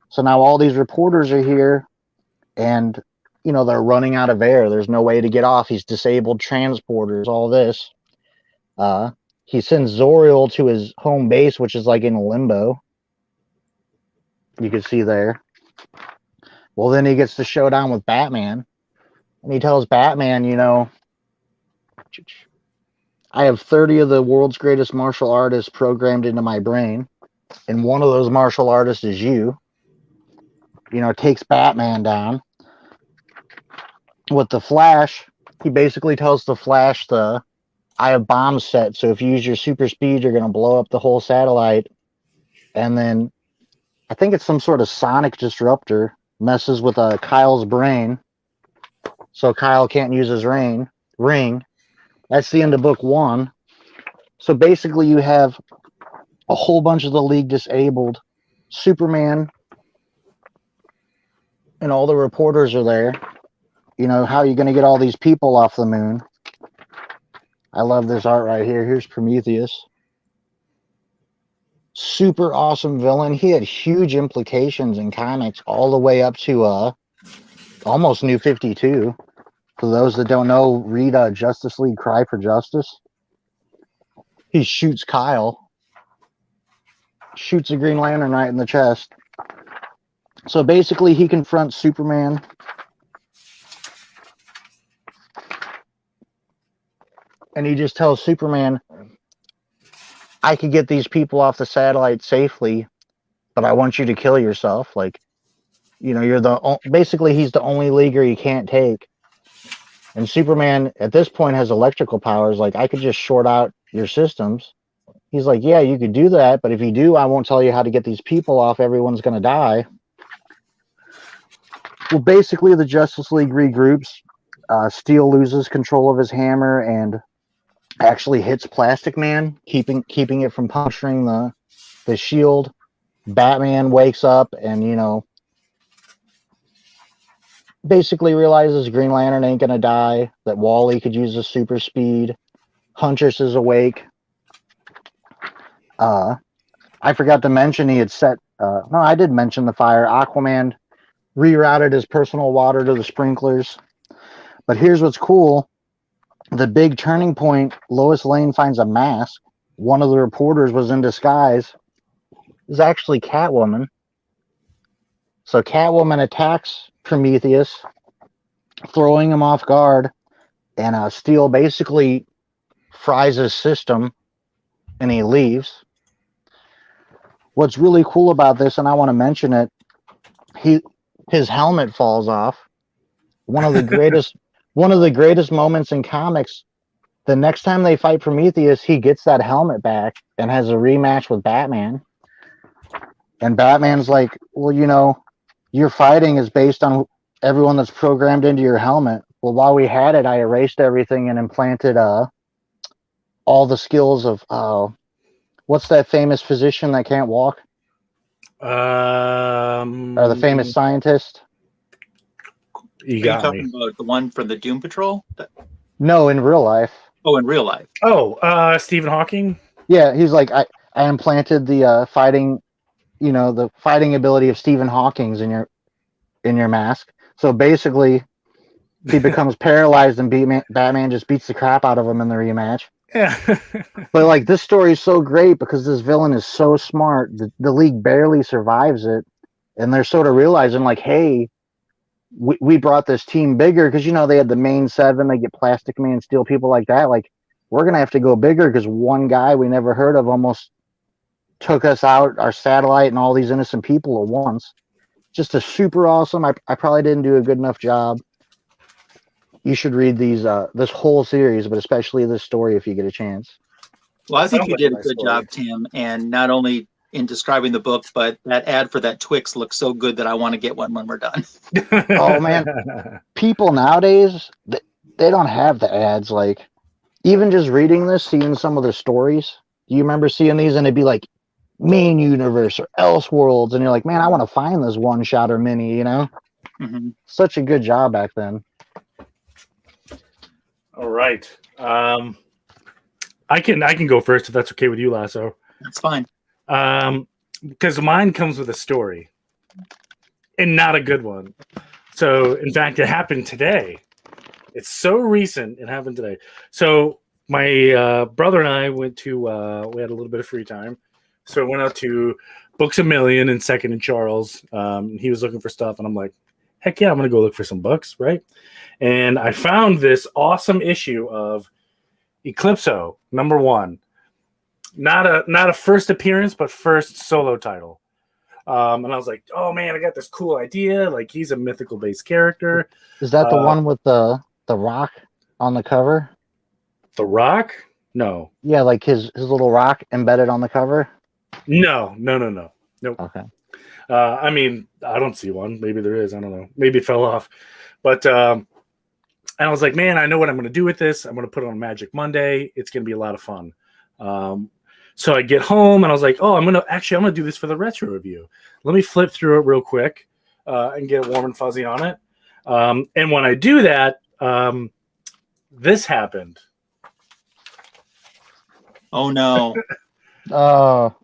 C: So now all these reporters are here, and, they're running out of air. There's no way to get off. He's disabled transporters, all this. He sends Zoriel to his home base, which is like in a limbo. You can see there. Well, then he gets to showdown with Batman. And he tells Batman, I have 30 of the world's greatest martial artists programmed into my brain, and one of those martial artists is you. You know, takes Batman down. With the Flash, he basically tells the Flash I have bombs set, so if you use your super speed, you're going to blow up the whole satellite. And then I think it's some sort of sonic disruptor, messes with Kyle's brain, so Kyle can't use his ring. That's the end of book 1. So basically you have a whole bunch of the League disabled. Superman and all the reporters are there. You know, how are you going to get all these people off the moon? I love this art right here. Here's Prometheus. Super awesome villain. He had huge implications in comics all the way up to almost New 52. For those that don't know, read Justice League Cry for Justice. He shoots Kyle. Shoots a Green Lantern right in the chest. So basically he confronts Superman. And he just tells Superman, I could get these people off the satellite safely, but I want you to kill yourself. Like, you know, basically he's the only leaguer you can't take. And Superman at this point has electrical powers. Like, I could just short out your systems. He's like, yeah, you could do that, but if you do, I won't tell you how to get these people off. Everyone's going to die. Well, basically the Justice League regroups. Steel loses control of his hammer and actually hits Plastic Man, keeping it from puncturing the shield. Batman wakes up and, you know, basically realizes Green Lantern ain't gonna die, that Wally could use his super speed. Huntress is awake. I forgot to mention he had set no, I did mention the fire. Aquaman rerouted his personal water to the sprinklers. But here's what's cool. The big turning point, Lois Lane finds a mask. One of the reporters was in disguise. Is actually Catwoman. So Catwoman attacks Prometheus, throwing him off guard, and Steel basically fries his system, and he leaves. What's really cool about this, and I want to mention it, his helmet falls off. One of the greatest moments in comics. The next time they fight Prometheus, he gets that helmet back and has a rematch with Batman. And Batman's like, well, you know, your fighting is based on everyone that's programmed into your helmet. Well, while we had it, I erased everything and implanted all the skills of what's that famous physician that can't walk? Or the famous scientist?
B: Are you talking about the one from the Doom Patrol?
C: No, in real life.
B: Oh, in real life.
A: Oh, Stephen Hawking?
C: Yeah, he's like, I implanted the fighting, you know, the fighting ability of Stephen Hawking's in your mask. So basically, he becomes paralyzed and Batman just beats the crap out of him in the rematch.
A: Yeah.
C: But like, this story is so great because this villain is so smart. The League barely survives it, and they're sort of realizing like, hey, we brought this team bigger because, you know, they had the main 7, they get Plastic Man, Steel, people like that. Like, we're gonna have to go bigger because one guy we never heard of almost took us out, our satellite, and all these innocent people at once. Just a super awesome. I probably didn't do a good enough job. You should read this whole series, but especially this story if you get a chance.
B: Well, I think you did a good job, Tim, and not only in describing the book, but that ad for that Twix looks so good that I want to get one when we're done.
C: Oh man, people nowadays, they don't have the ads. Like, even just reading this, seeing some of the stories, do you remember seeing these and it'd be like Main Universe or Elseworlds, and you're like, man, I want to find this one shot or mini, you know?
B: Mm-hmm.
C: Such a good job back then.
A: All right. I can go first if that's okay with you, Lasso.
B: That's fine.
A: Because mine comes with a story, and not a good one. So, in fact, it happened today. It's so recent. It happened today. So, my brother and I went to. We had a little bit of free time, so I went out to Books A Million in 2nd and Charles. He was looking for stuff, and I'm like, heck yeah, I'm gonna go look for some books, right? And I found this awesome issue of Eclipso, #1. Not a first appearance, but first solo title. And I was like, oh man, I got this cool idea. Like, he's a mythical based character.
C: Is that the one with the rock on the cover?
A: The Rock? No.
C: Yeah, like his little rock embedded on the cover.
A: No. Nope.
C: Okay.
A: I mean, I don't see one. Maybe there is. I don't know. Maybe it fell off. But and I was like, man, I know what I'm going to do with this. I'm going to put it on Magic Monday. It's going to be a lot of fun. So I get home and I was like, oh, I'm going to do this for the retro review. Let me flip through it real quick and get warm and fuzzy on it. And when I do that, this happened.
B: Oh no.
C: Oh.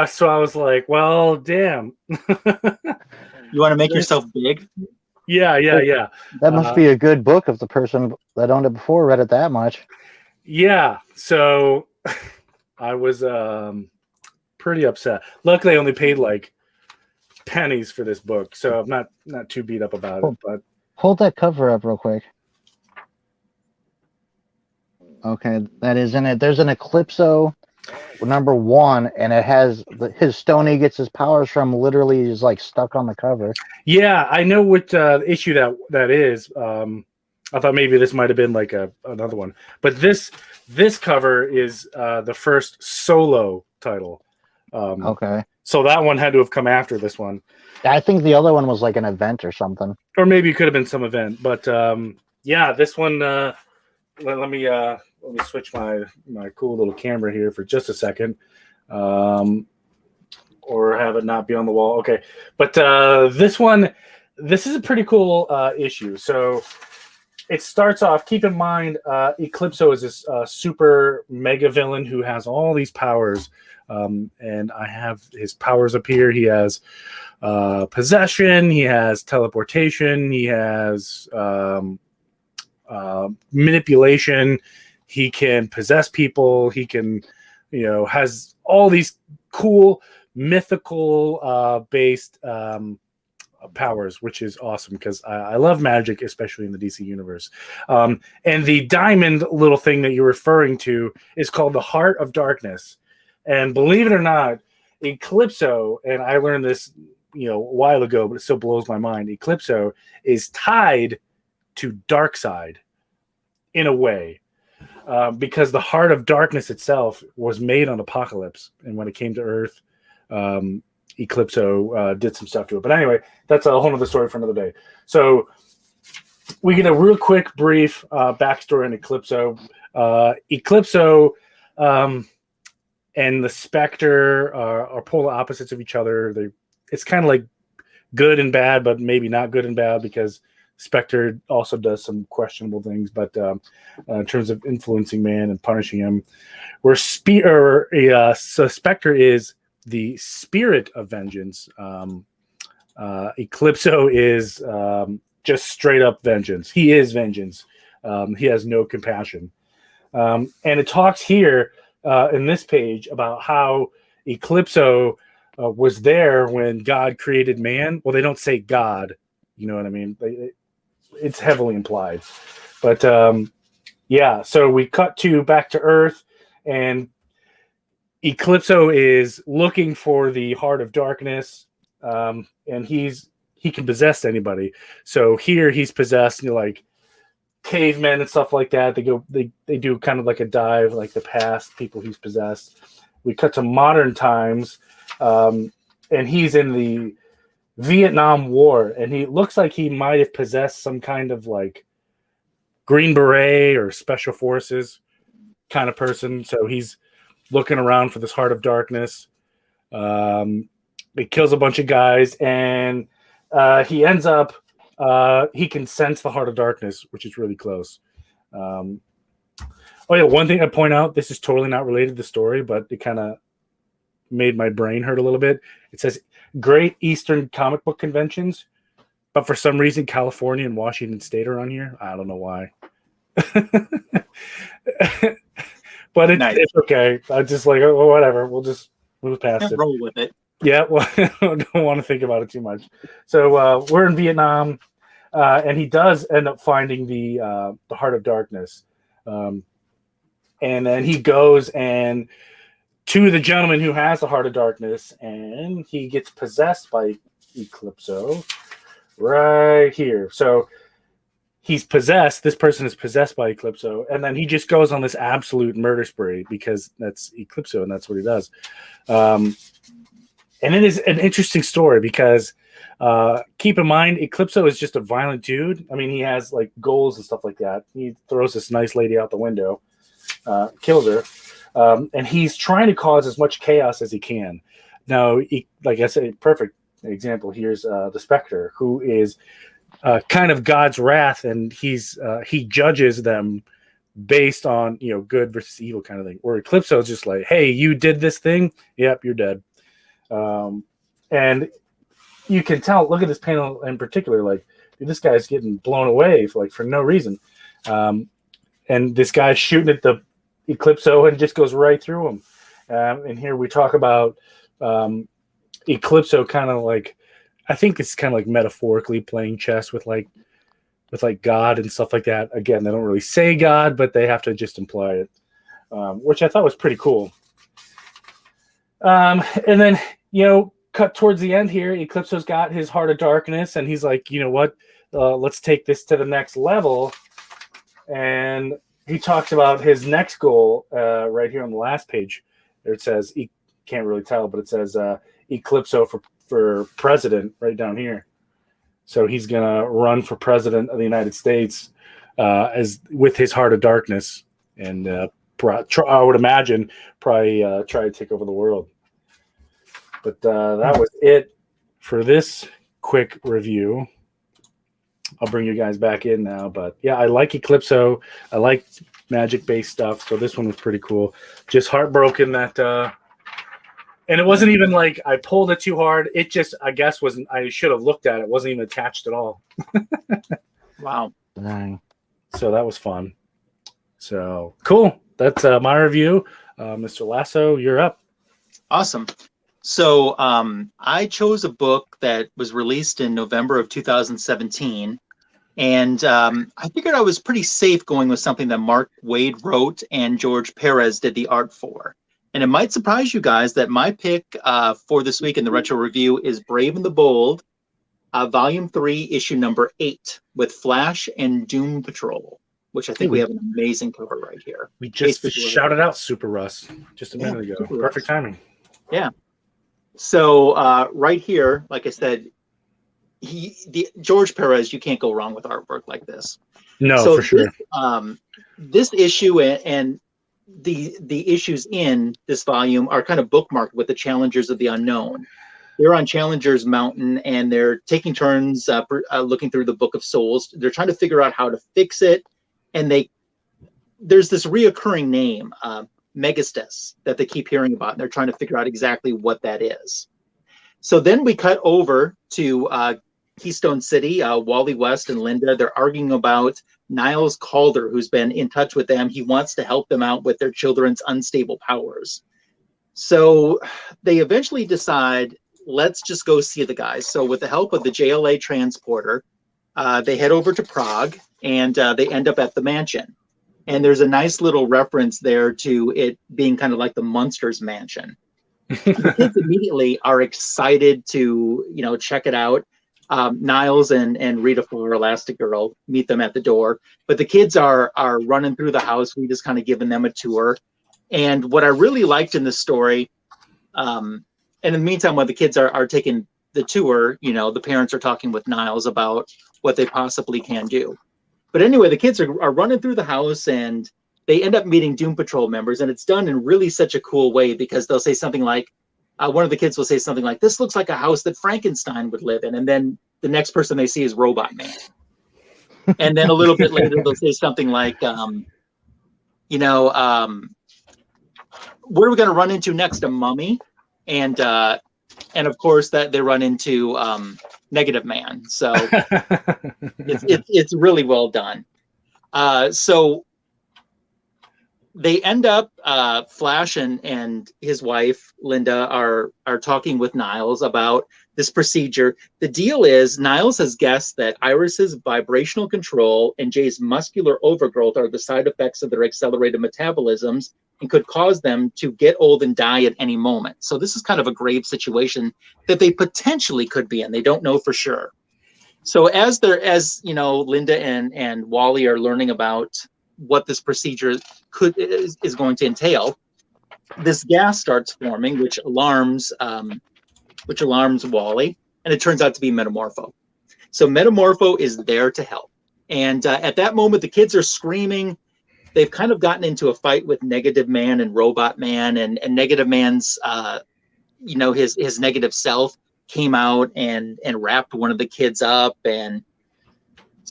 A: So I was like, well, damn.
B: You want to make yourself big?
A: Yeah.
C: That must be a good book if the person that owned it before read it that much.
A: Yeah. So I was pretty upset. Luckily, I only paid like pennies for this book, so I'm not too beat up about it. But
C: hold that cover up real quick. Okay, that is in it. There's an Eclipso #1, and it has his stone he gets his powers from. Literally, is like stuck on the cover.
A: Yeah, I know what issue that is. I thought maybe this might have been like another one, but this cover is the first solo title.
C: Okay,
A: so that one had to have come after this one.
C: I think the other one was like an event or something,
A: or maybe it could have been some event. But yeah, this one. Let me switch my cool little camera here for just a second, or have it not be on the wall. Okay, but this is a pretty cool issue. So it starts off. Keep in mind, Eclipso is this super mega villain who has all these powers, and I have his powers up here. He has possession. He has teleportation. He has manipulation. He can possess people. He can, has all these cool mythical based powers, which is awesome because I love magic, especially in the DC universe. And the diamond little thing that you're referring to is called the Heart of Darkness. And believe it or not, Eclipso, and I learned this a while ago, but it still blows my mind. Eclipso is tied to Darkseid in a way, because the Heart of Darkness itself was made on Apocalypse, and when it came to Earth, Eclipso did some stuff to it. But anyway, that's a whole other story for another day. So we get a real quick brief backstory on Eclipso. Eclipso and the Spectre are polar opposites of each other. It's kind of like good and bad, but maybe not good and bad, because Spectre also does some questionable things, but in terms of influencing man and punishing him, where so Spectre is the spirit of vengeance. Eclipso is just straight up vengeance. He is vengeance. He has no compassion. And it talks here in this page about how Eclipso was there when God created man. Well, they don't say God. You know what I mean? It's heavily implied. But yeah, so we cut back to Earth, and Eclipso is looking for the Heart of Darkness, and he can possess anybody. So here he's possessed, like cavemen and stuff like that. They do kind of like a dive, like the past people he's possessed. We cut to modern times, and he's in the Vietnam War, and he looks like he might have possessed some kind of like Green Beret or Special Forces kind of person. So he's looking around for this Heart of Darkness. He kills a bunch of guys, and he ends up he can sense the Heart of Darkness, which is really close. Oh yeah, one thing I point out, this is totally not related to the story, but it kind of made my brain hurt a little bit. It says Great Eastern Comic Book Conventions, but for some reason California and Washington State are on here. I don't know why. But it's okay. I just like, oh, whatever. We'll just move past it.
B: Roll with it.
A: Yeah, well, I don't want to think about it too much. So we're in Vietnam, and he does end up finding the Heart of Darkness. And And then he goes and to the gentleman who has the Heart of Darkness, and he gets possessed by Eclipso right here. So he's possessed. This person is possessed by Eclipso, and then he just goes on this absolute murder spree because that's Eclipso, and that's what he does. And it is an interesting story because keep in mind, Eclipso is just a violent dude. I mean, he has like goals and stuff like that. He throws this nice lady out the window, kills her, and he's trying to cause as much chaos as he can. Now, like I said, perfect example. Here's the Spectre, who is kind of God's wrath, and he judges them based on good versus evil kind of thing. Where Eclipso is just like, hey, you did this thing, yep, you're dead. And you can tell. Look at this panel in particular. Like, dude, this guy's getting blown away for no reason, and this guy's shooting at the Eclipso and just goes right through him. And here we talk about Eclipso, kind of like, I think it's kind of like metaphorically playing chess with God and stuff like that. Again, they don't really say God, but they have to just imply it, which I thought was pretty cool. And then, cut towards the end here, Eclipso's got his Heart of Darkness, and he's like, you know what? Let's take this to the next level. And he talks about his next goal right here on the last page. It says, can't really tell, but it says Eclipso for president right down here. So he's gonna run for president of the United States as with his Heart of Darkness, and I would imagine probably try to take over the world. But that was it for this quick review. I'll bring you guys back in now. But yeah, I like Eclipso. I like Magic-based stuff. So this one was pretty cool. Just heartbroken that, and it wasn't even like I pulled it too hard. It just, I guess, wasn't. I should have looked at it. It wasn't even attached at all.
B: Wow.
C: Dang.
A: So that was fun. So cool. That's my review. Mr. Lasso, you're up.
B: Awesome. So I chose a book that was released in November of 2017. And I figured I was pretty safe going with something that Mark Waid wrote and George Perez did the art for. And it might surprise you guys that my pick for this week in the Retro Review is Brave and the Bold, Volume 3, Issue number 8, with Flash and Doom Patrol, which I think we have an amazing cover right here.
A: We just shouted out Super Russ just a minute ago. Perfect timing.
B: Yeah. So right here, like I said, George Perez, you can't go wrong with artwork like this.
A: No,
B: so
A: for sure.
B: This issue and the issues in this volume are kind of bookmarked with the Challengers of the Unknown. They're on Challengers Mountain, and they're taking turns looking through the Book of Souls. They're trying to figure out how to fix it, and there's this reoccurring name, Megastus, that they keep hearing about, and they're trying to figure out exactly what that is. So then we cut over to Keystone City. Wally West and Linda, they're arguing about Niles Calder, who's been in touch with them. He wants to help them out with their children's unstable powers. So they eventually decide, let's just go see the guys. So with the help of the JLA transporter, they head over to Prague, and they end up at the mansion. And there's a nice little reference there to it being kind of like the Munsters mansion. The kids immediately are excited to, check it out. Niles and Rita for Elastigirl meet them at the door, but the kids are running through the house. We just kind of giving them a tour. And what I really liked in this story, and in the meantime, when the kids are taking the tour, the parents are talking with Niles about what they possibly can do. But anyway, the kids are running through the house, and they end up meeting Doom Patrol members, and it's done in really such a cool way, because they'll say something like, one of the kids will say something like, "This looks like a house that Frankenstein would live in," and then the next person they see is Robot Man. And then a little bit later, they'll say something like, where are we going to run into next? A mummy. And of course that they run into Negative Man. So it's really well done. So they end up, Flash and his wife Linda are talking with Niles about this procedure. The deal is Niles has guessed that Iris's vibrational control and Jay's muscular overgrowth are the side effects of their accelerated metabolisms and could cause them to get old and die at any moment. So this is kind of a grave situation that they potentially could be in. They don't know for sure. So as Linda and Wally are learning about what this procedure is going to entail, this gas starts forming, which alarms Wally, and it turns out to be Metamorpho. So Metamorpho is there to help. And at that moment, the kids are screaming. They've kind of gotten into a fight with Negative Man and Robot Man, and Negative Man's, his negative self came out and wrapped one of the kids up. And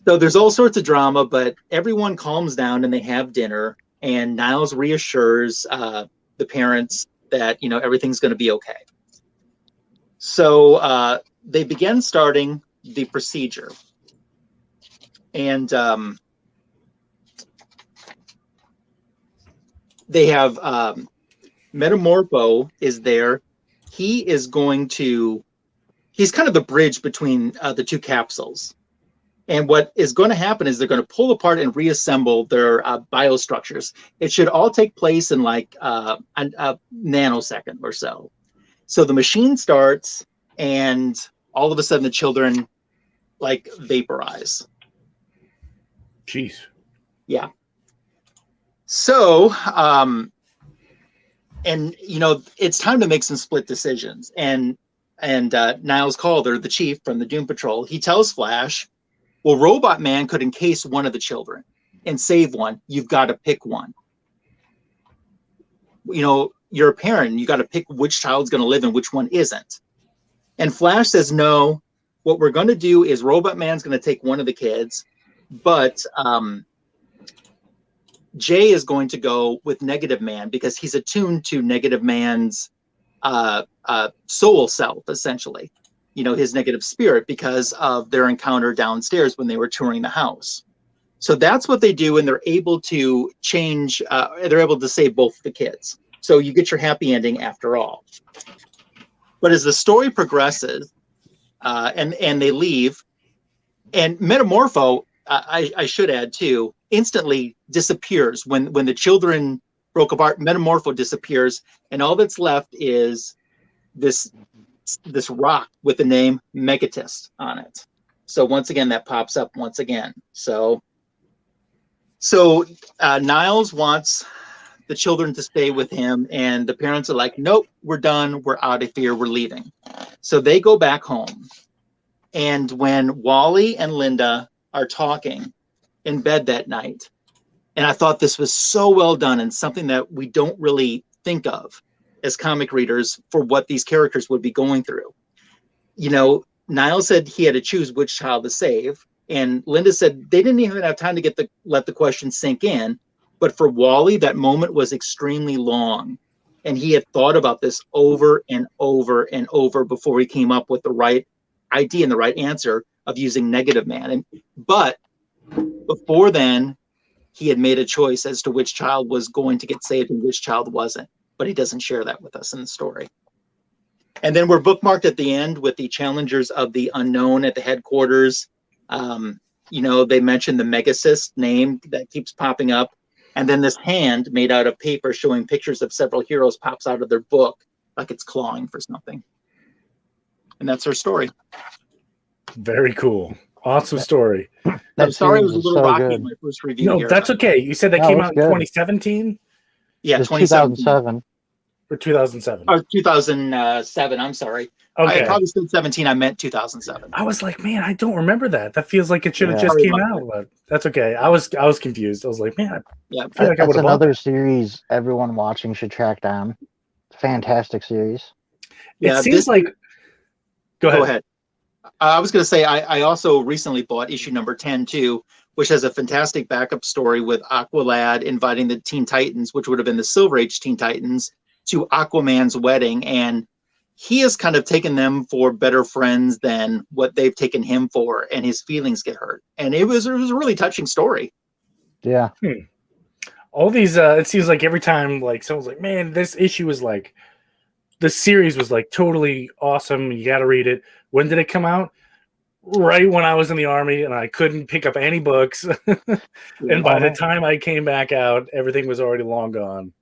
B: so there's all sorts of drama, but everyone calms down and they have dinner. And Niles reassures the parents that, everything's going to be okay. So they begin starting the procedure. And they have Metamorpho is there. He's kind of the bridge between the two capsules. And what is going to happen is they're going to pull apart and reassemble their biostructures. It should all take place in like a nanosecond or so. So the machine starts, and all of a sudden the children like vaporize.
A: Jeez.
B: Yeah. So, it's time to make some split decisions. And Niles Calder, the chief from the Doom Patrol, he tells Flash, well, Robot Man could encase one of the children and save one. You've got to pick one. You're a parent. You got to pick which child's going to live and which one isn't. And Flash says, no, what we're going to do is Robot Man's going to take one of the kids, but Jay is going to go with Negative Man because he's attuned to Negative Man's soul self, essentially. His negative spirit, because of their encounter downstairs when they were touring the house. So that's what they do, and they're able to change, they're able to save both the kids. So you get your happy ending after all. But as the story progresses, and they leave, and Metamorpho, I should add too, instantly disappears. When the children broke apart, Metamorpho disappears, and all that's left is this rock with the name Megatist on it. So once again, that pops up once again. So Niles wants the children to stay with him, and the parents are like, nope, we're done. We're out of here. We're leaving. So they go back home. And when Wally and Linda are talking in bed that night, and I thought this was so well done and something that we don't really think of as comic readers for what these characters would be going through. Niles said he had to choose which child to save, and Linda said they didn't even have time to let the question sink in. But for Wally, that moment was extremely long, and he had thought about this over and over and over before he came up with the right idea and the right answer of using Negative Man. But before then, he had made a choice as to which child was going to get saved and which child wasn't. But he doesn't share that with us in the story. And then we're bookmarked at the end with the challengers of the unknown at the headquarters. They mentioned the Megacyst name that keeps popping up. And then this hand made out of paper showing pictures of several heroes pops out of their book like it's clawing for something. And that's our story.
A: Very cool. Awesome story.
B: I'm sorry it was a little
C: so
B: rocky
C: good.
B: in my first review.
A: No,
B: here,
A: that's okay. You said that
C: No,
A: came
C: it's
A: out in
C: good.
A: 2017?
B: Yeah,
C: It's
B: 2007.
C: 2007.
A: Or 2007?
B: Or 2007, I'm sorry.
A: Okay.
B: I probably said 17, I meant 2007.
A: I was like, man, I don't remember that. That feels like it should have
C: Yeah.
A: just
B: Sorry
A: came
B: about
A: out. But that's okay. I was confused. I was like, man,
B: Yeah.
A: I feel like I would
C: That's
A: have bought
C: another series everyone watching should track down. Fantastic series.
A: it. It seems like. Go ahead.
B: Go ahead. I was going to say, I also recently bought issue number 10 too, which has a fantastic backup story with Aqualad inviting the Teen Titans, which would have been the Silver Age Teen Titans, to Aquaman's wedding. And he has kind of taken them for better friends than what they've taken him for, and his feelings get hurt. And it was a really touching story.
C: Yeah.
A: all these. It seems like every time like someone's like, "Man, this issue is like." This series was like totally awesome. You got to read it. When did it come out? Right when I was in the army and I couldn't pick up any books. And by the time I came back out, everything was already long gone.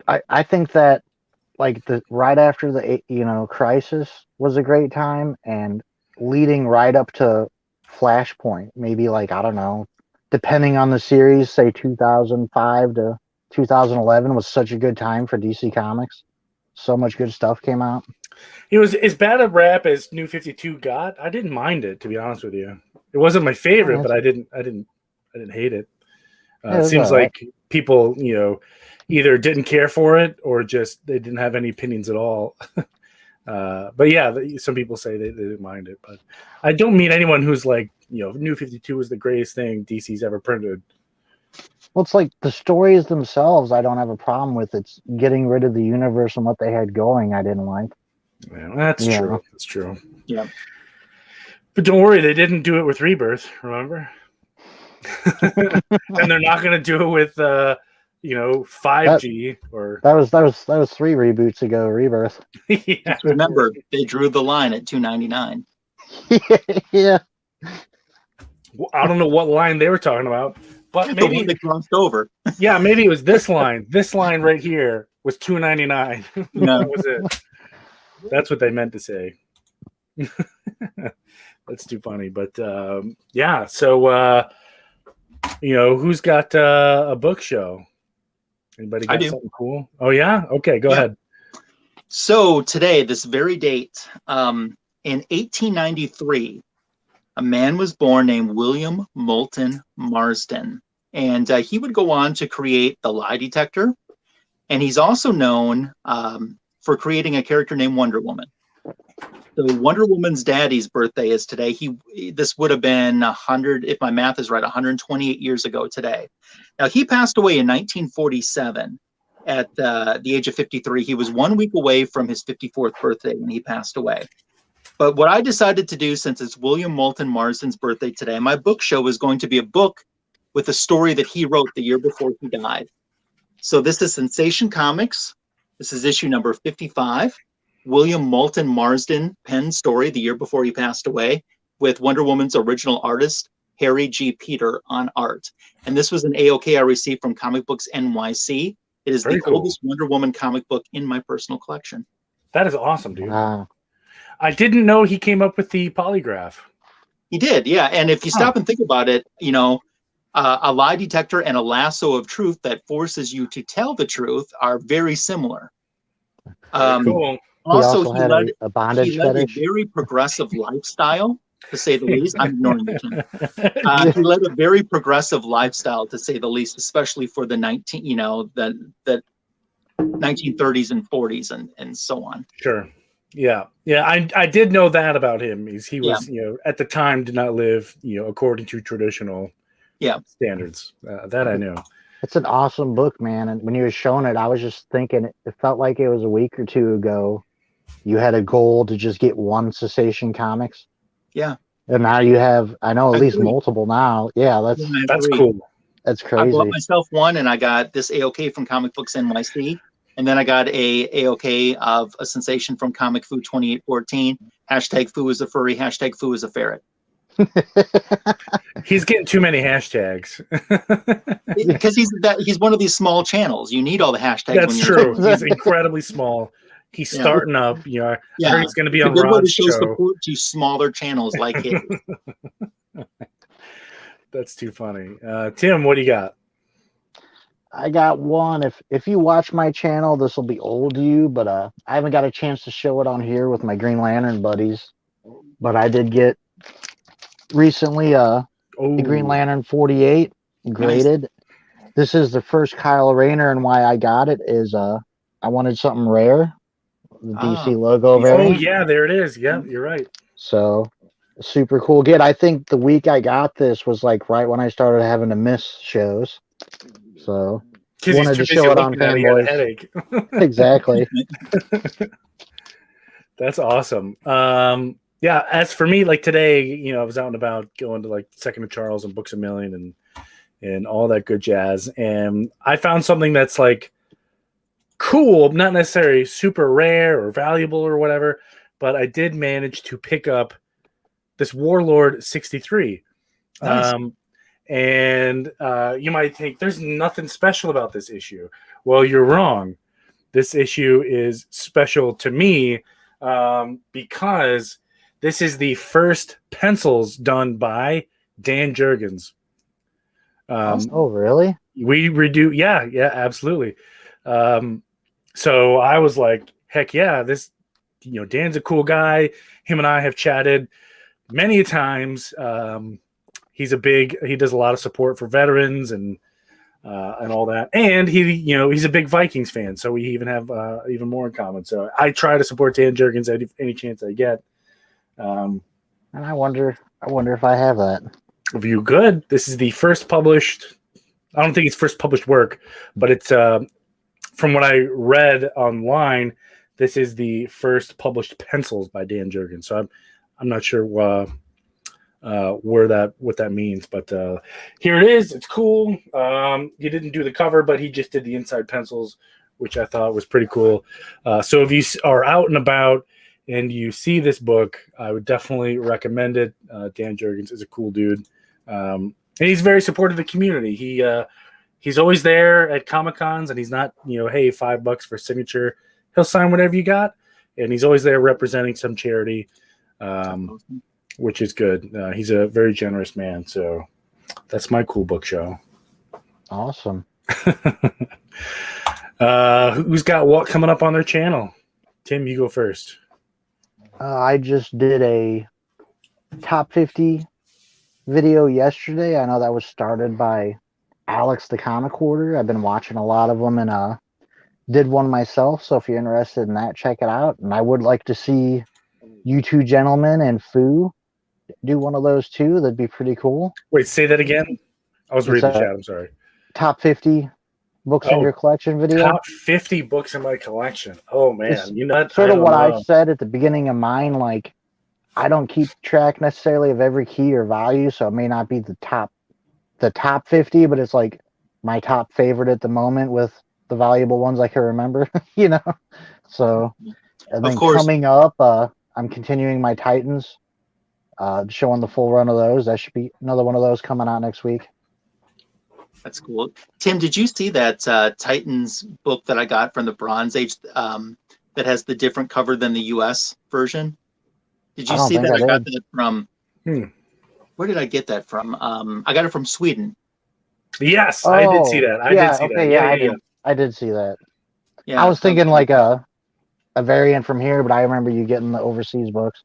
C: I think that like the right after the crisis was a great time, and leading right up to Flashpoint, maybe like I don't know, depending on the series, say 2005 to 2011 was such a good time for DC Comics. So much good stuff came out.
A: It was as bad a rap as New 52 got. I didn't mind it, to be honest with you. It wasn't my favorite, but I didn't hate it. It seems like people, either didn't care for it or just they didn't have any opinions at all. But yeah, some people say they didn't mind it, but I don't mean anyone who's like, New 52 is the greatest thing DC's ever printed.
C: Well, it's like the stories themselves I don't have a problem with. It's getting rid of the universe and what they had going I didn't like.
A: Yeah, that's true. That's true.
B: Yeah.
A: But don't worry, they didn't do it with Rebirth, remember? And they're not going to do it with 5G or
C: that was 3 reboots ago, Rebirth.
B: Yeah. Just remember, they drew the line at $2.99.
C: Yeah.
A: I don't know what line they were talking about, but maybe
B: they crossed over.
A: Yeah, maybe it was this line. This line right here was $2.99.
B: No.
A: That was it. That's what they meant to say. That's too funny, but yeah. So who's got a book show? Anybody got something cool? Oh yeah. Okay, go ahead.
B: So today, this very date, in 1893. A man was born named William Moulton Marsden, and he would go on to create the lie detector, and he's also known for creating a character named Wonder Woman. So Wonder Woman's daddy's birthday is today. This would have been 100, if my math is right, 128 years ago today. Now, he passed away in 1947 at the age of 53. He was 1 week away from his 54th birthday when he passed away. But what I decided to do, since it's William Moulton Marsden's birthday today, my book show is going to be a book with a story that he wrote the year before he died. So this is Sensation Comics. This is issue number 55. William Moulton Marsden penned story the year before he passed away, with Wonder Woman's original artist, Harry G. Peter, on art. And this was an AOK I received from Comic Books NYC. It is the oldest Wonder Woman comic book in my personal collection.
A: That is awesome, dude. I didn't know he came up with the polygraph.
B: He did, yeah. And if you stop and think about it, a lie detector and a lasso of truth that forces you to tell the truth are very similar.
A: Cool.
C: Also, he led a bondage fetish.
B: A very progressive lifestyle, to say the least. I'm ignoring that. He led a very progressive lifestyle, to say the least, especially for the 1930s and 40s and so on.
A: Sure. Yeah. I did know that about him. He was, at the time did not live, according to traditional standards. That I know.
C: It's an awesome book, man. And when you were showing it, I was just thinking, it felt like it was a week or two ago. You had a goal to just get one Cessation Comics.
B: Yeah.
C: And now you have, I know, at least multiple now. Yeah,
A: that's cool.
C: That's crazy.
B: I bought myself one, and I got this AOK from Comic Books NYC. And then I got a AOK of a Sensation from Comic Food 2814. Hashtag Foo is a furry. Hashtag Foo is a ferret.
A: He's getting too many hashtags.
B: Because he's one of these small channels. You need all the hashtags.
A: That's true. He's incredibly small. He's starting up. I heard he's going to be on Rod's show.
B: Support to smaller channels like his.
A: That's too funny. Tim, what do you got?
C: I got one. If you watch my channel, this will be old to you, but I haven't got a chance to show it on here with my Green Lantern buddies. But I did get recently the Green Lantern 48 graded. Nice. This is the first Kyle Rayner, and why I got it is I wanted something rare. The DC logo variant.
A: Oh yeah, there it is. Yeah, you're right.
C: So super cool. Good. I think the week I got this was like right when I started having to miss shows. So wanted to show it on fanboys. Exactly.
A: That's awesome. Yeah, as for me, like today, I was out and about going to like Second of Charles and Books A Million and all that good jazz. And I found something that's like cool, not necessarily super rare or valuable or whatever, but I did manage to pick up this Warlord 63.
B: Nice.
A: And you might think there's nothing special about this issue. Well, you're wrong. This issue is special to me because this is the first pencils done by Dan Jurgens.
C: Oh, really?
A: We redo, yeah, absolutely. So I was like, heck yeah, this, Dan's a cool guy. Him and I have chatted many times. He does a lot of support for veterans and all that. And he's a big Vikings fan. So we even have even more in common. So I try to support Dan Jurgens any chance I get.
C: And I wonder if I have that.
A: Review good. This is the first published, I don't think it's first published work, but it's from what I read online, this is the first published pencils by Dan Jurgens. So I'm not sure what that means, but here it is. It's cool. He didn't do the cover, but he just did the inside pencils, which I thought was pretty cool. So if you are out and about and you see this book, I would definitely recommend it. Dan Jurgens is a cool dude. And he's very supportive of the community. He's always there at Comic-Cons, and he's not, hey, $5 for signature. He'll sign whatever you got, and he's always there representing some charity, which is good. He's a very generous man, so that's my cool book show.
C: Awesome.
A: Who's got what coming up on their channel? Tim, you go first.
C: I just did a top 50 video yesterday. I know that was started by Alex the Comic Hoarder. I've been watching a lot of them and did one myself. So if you're interested in that, check it out. And I would like to see you two gentlemen and Foo do one of those too. That'd be pretty cool.
A: Wait, say that again. I was reading the chat. I'm sorry.
C: Top 50 books in your collection video.
A: Top 50 books in my collection. Oh man,
C: it's sort of what I said at the beginning of mine. Like, I don't keep track necessarily of every key or value, so it may not be the top 50, but it's like my top favorite at the moment with the valuable ones I can remember. So, and then coming up, I'm continuing my Titans, showing the full run of those. That should be another one of those coming out next week.
B: That's cool. Tim, did you see that Titans book that I got from the Bronze Age that has the different cover than the US version? Did you see that? I got that from. Where did I get that from? I got it from Sweden.
A: Yes, I did see that.
C: I did see that.
B: Yeah,
C: I was thinking like a variant from here, but I remember you getting the overseas books.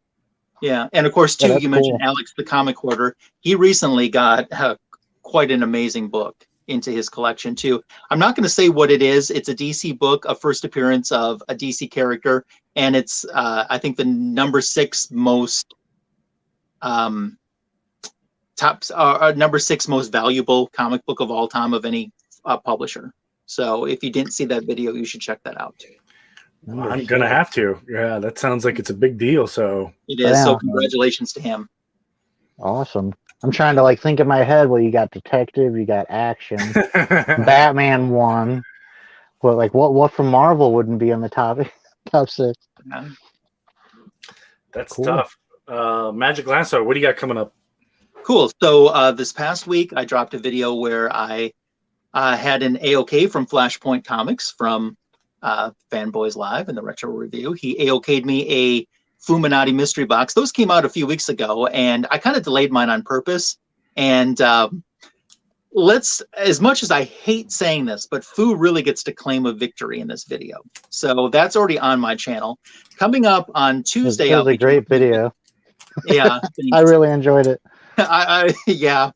B: Yeah, and of course, too, you mentioned Alex the Comic Hoarder. He recently got quite an amazing book into his collection too. I'm not going to say what it is. It's a DC book, a first appearance of a DC character, and it's I think the number 6 most number 6 most valuable comic book of all time of any publisher. So if you didn't see that video, you should check that out.
A: I'm gonna have to. Yeah, that sounds like it's a big deal. So
B: it is. So congratulations to him.
C: Awesome. I'm trying to think in my head. Well, you got detective, you got action, Batman won. But what from Marvel wouldn't be on the top 6?
B: Yeah.
A: That's tough. Magic Lasso, what do you got coming up?
B: Cool. So this past week, I dropped a video where I had an AOK from Flashpoint Comics from Fanboys Live in the Retro Review. He AOK'd me a Fuminati mystery box. Those came out a few weeks ago, and I kind of delayed mine on purpose. And as much as I hate saying this, but Fu really gets to claim a victory in this video. So that's already on my channel. Coming up on Tuesday,
C: it was a great video.
B: Yeah,
C: I really enjoyed it.
B: Yeah.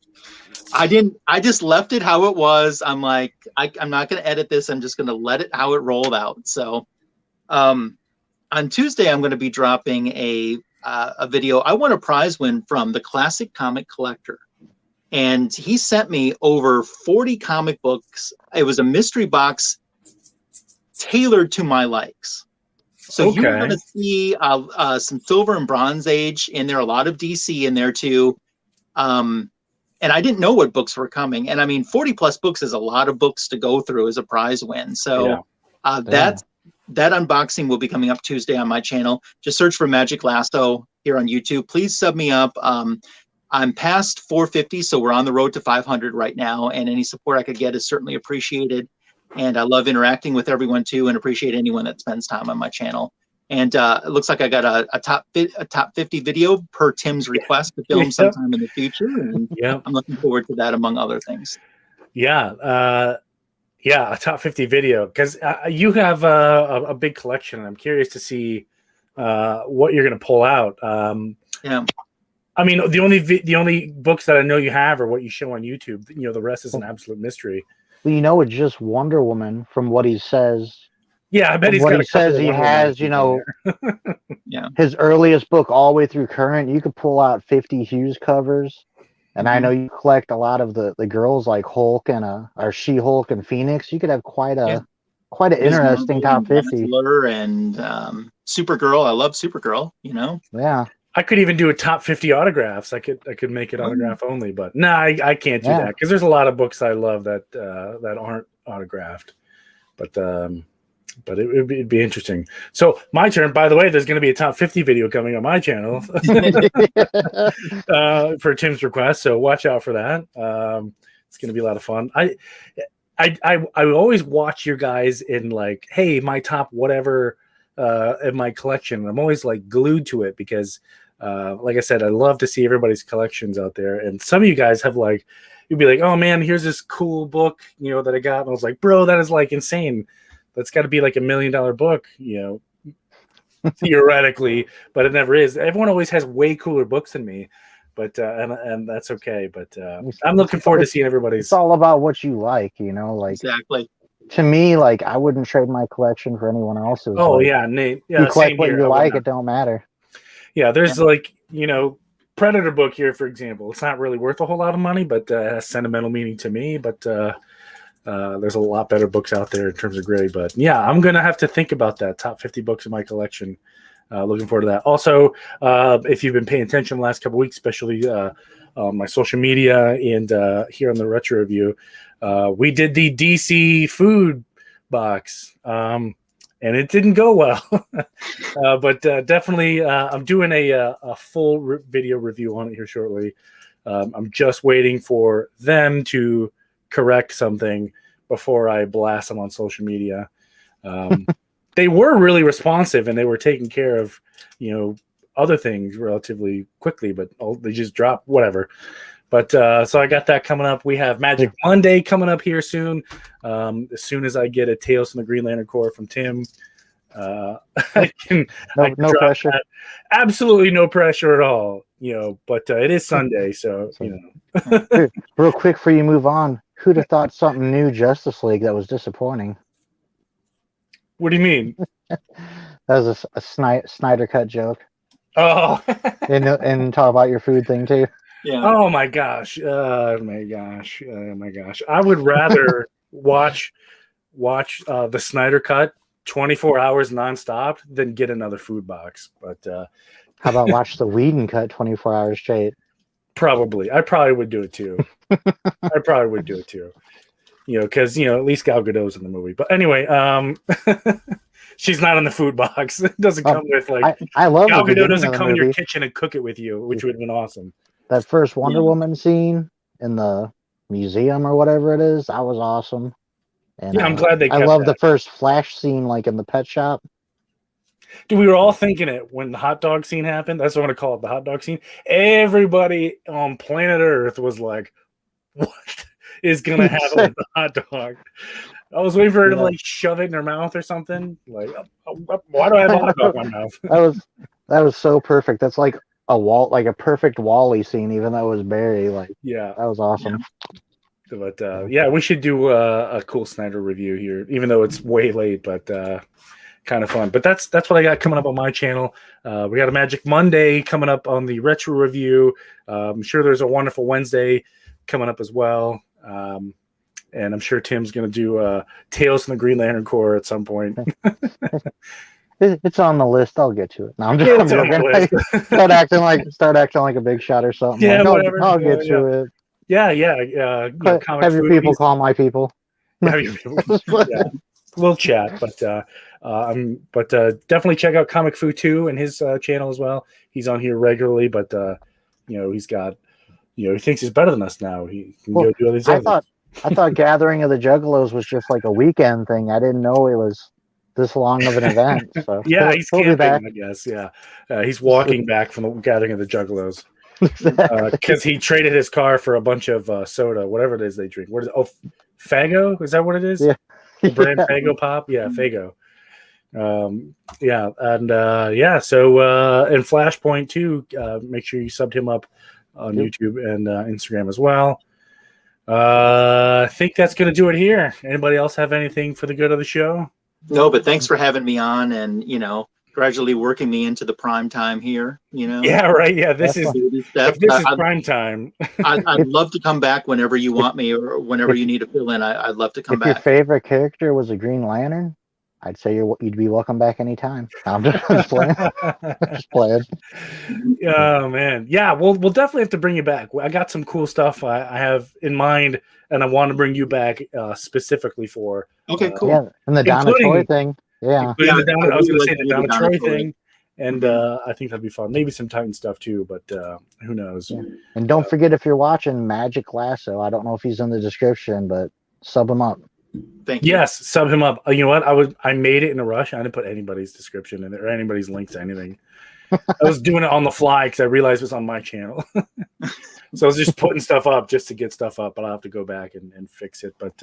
B: I just left it how it was. I'm like, I'm not going to edit this. I'm just going to let it how it rolled out. So on Tuesday, I'm going to be dropping a video. I won a prize win from the Classic Comic Collector. And he sent me over 40 comic books. It was a mystery box tailored to my likes. So you're going to see some Silver and Bronze Age in there, a lot of DC in there too. And and I didn't know what books were coming. And I mean, 40 plus books is a lot of books to go through as a prize win. So that unboxing will be coming up Tuesday on my channel. Just search for Magic Lasso here on YouTube. Please sub me up. I'm past 450, so we're on the road to 500 right now, and any support I could get is certainly appreciated. And I love interacting with everyone too, and appreciate anyone that spends time on my channel. And it looks like I got a top 50 video per Tim's request to film sometime in the future, and I'm looking forward to that among other things.
A: A top 50 video, because you have a big collection, and I'm curious to see what you're going to pull out. I mean, the only books that I know you have are what you show on YouTube. You know, the rest is an absolute mystery.
C: Well, you know, it's just Wonder Woman from what he says.
A: Yeah, I bet he's
C: what
A: got
C: he says he has. You know, his earliest book all the way through current. You could pull out 50 Hughes covers, and I know you collect a lot of the girls like Hulk and or She-Hulk and Phoenix. You could have quite an interesting top 50.
B: And Supergirl. I love Supergirl. You know.
C: Yeah.
A: I could even do a top 50 autographs. I could make it autograph only, but no, I can't do that because there's a lot of books I love that aren't autographed. But it'd be interesting. So my turn. By the way, there's going to be a top 50 video coming on my channel for Tim's request. So watch out for that. It's going to be a lot of fun. I always watch your guys in like, hey, my top whatever in my collection. I'm always like glued to it because. Like I said, I love to see everybody's collections out there. And some of you guys have like, you'd be like, oh man, here's this cool book, you know, that I got. And I was like, bro, that is like insane. That's got to be like $1 million book, you know, theoretically, but it never is. Everyone always has way cooler books than me, but, and that's okay. But I'm looking forward to seeing everybody's.
C: It's all about what you like, you know, like
B: exactly.
C: To me, like I wouldn't trade my collection for anyone else's.
A: Oh
C: like,
A: yeah. Nate. Yeah,
C: you collect what you like. It don't matter.
A: Yeah, there's like, you know, Predator book here, for example. It's not really worth a whole lot of money, but it has sentimental meaning to me. But there's a lot better books out there in terms of grade. But yeah, I'm going to have to think about that. Top 50 books in my collection. Looking forward to that. Also, if you've been paying attention the last couple of weeks, especially on my social media and here on the Retro Review, we did the DC food box. And it didn't go well, but definitely I'm doing a full video review on it here shortly. I'm just waiting for them to correct something before I blast them on social media. They were really responsive and they were taking care of, you know, other things relatively quickly, but they just dropped whatever. But so I got that coming up. We have Magic Monday coming up here soon. As soon as I get a Tales from the Green Lantern Corps from Tim, I can
C: no pressure.
A: That. Absolutely no pressure at all. You know, but it is Sunday, so you
C: know. Real quick before you move on, who'd have thought something new Justice League that was disappointing?
A: What do you mean?
C: That was a Snyder cut joke.
A: Oh,
C: and talk about your food thing too.
B: Yeah.
A: Oh my gosh. Oh my gosh. Oh my gosh. I would rather watch the Snyder Cut 24 hours nonstop than get another food box. But
C: how about watch the Whedon Cut 24 hours straight?
A: Probably. I probably would do it too. You know, because you know at least Gal Gadot's in the movie. But anyway, she's not in the food box. It doesn't come with like
C: I love
A: Gal Gadot doesn't come in your kitchen and cook it with you, which would have been awesome.
C: That first Wonder Woman scene in the museum or whatever it is, that was awesome. And
A: yeah, I'm glad they kept
C: I love
A: that.
C: The first Flash scene, like in the pet shop.
A: Dude, we were all thinking it when the hot dog scene happened. That's what I'm going to call it, the hot dog scene. Everybody on planet Earth was like, what is going to happen with the hot dog? I was waiting for her to like shove it in her mouth or something. Like, why do I have a hot dog in my mouth?
C: That was so perfect. That's like a perfect Wall-E scene, even though it was Barry. Like,
A: yeah,
C: that was awesome.
A: Yeah. But yeah, we should do a cool Snyder review here, even though it's way late, but kind of fun. But that's what I got coming up on my channel. We got a Magic Monday coming up on the Retro Review. I'm sure there's a Wonderful Wednesday coming up as well. And I'm sure Tim's going to do Tales from the Green Lantern Corps at some point.
C: It's on the list. I'll get to it. No, I'm just start acting like a big shot or something.
A: Yeah,
C: like,
A: whatever.
C: I'll get to it.
A: Yeah, yeah. Comic
C: Have your
A: food.
C: people call my people.
A: Have your people. Yeah. We'll chat, but definitely check out Comic Fu 2 and his channel as well. He's on here regularly, but he's got he thinks he's better than us now. He can go do all these other.
C: I thought Gathering of the Juggalos was just like a weekend thing. I didn't know it was this long of an event. So
A: Yeah, he's
C: he'll be
A: camping,
C: back.
A: I guess. Yeah, he's walking back from the Gathering of the Juggalos
C: Exactly.
A: because he traded his car for a bunch of soda, whatever it is they drink. What is it? Oh, Fago? Is that what it is?
C: Yeah.
A: The brand
C: Yeah.
A: Fago Pop? Yeah, Fago. Yeah, and so in Flashpoint too, make sure you subbed him up on YouTube and Instagram as well. I think that's going to do it here. Anybody else have anything for the good of the show?
B: No, but thanks for having me on and, gradually working me into the prime time here,
A: Yeah, right. Yeah, this is prime time.
B: I'd love to come back whenever you want me or whenever you need to fill in. I'd love to come back.
C: If your favorite character was a Green Lantern, I'd say you'd be welcome back anytime. I'm just playing. Just playing.
A: Oh man, yeah. We'll definitely have to bring you back. I got some cool stuff I have in mind, and I want to bring you back specifically for.
B: Okay, cool.
C: Yeah, and the Donna Troy thing. Yeah.
A: I was going to say the Donna Troy
B: Troy
A: thing, and I think that'd be fun. Maybe some Titan stuff too, but who knows?
C: Yeah. And don't forget, if you're watching Magic Lasso, I don't know if he's in the description, but sub him up.
B: Thank you.
A: Yes, sub him up. You know what? I made it in a rush. I didn't put anybody's description in there or anybody's link to anything. I was doing it on the fly because I realized it was on my channel. So I was just putting stuff up just to get stuff up, but I'll have to go back and fix it. But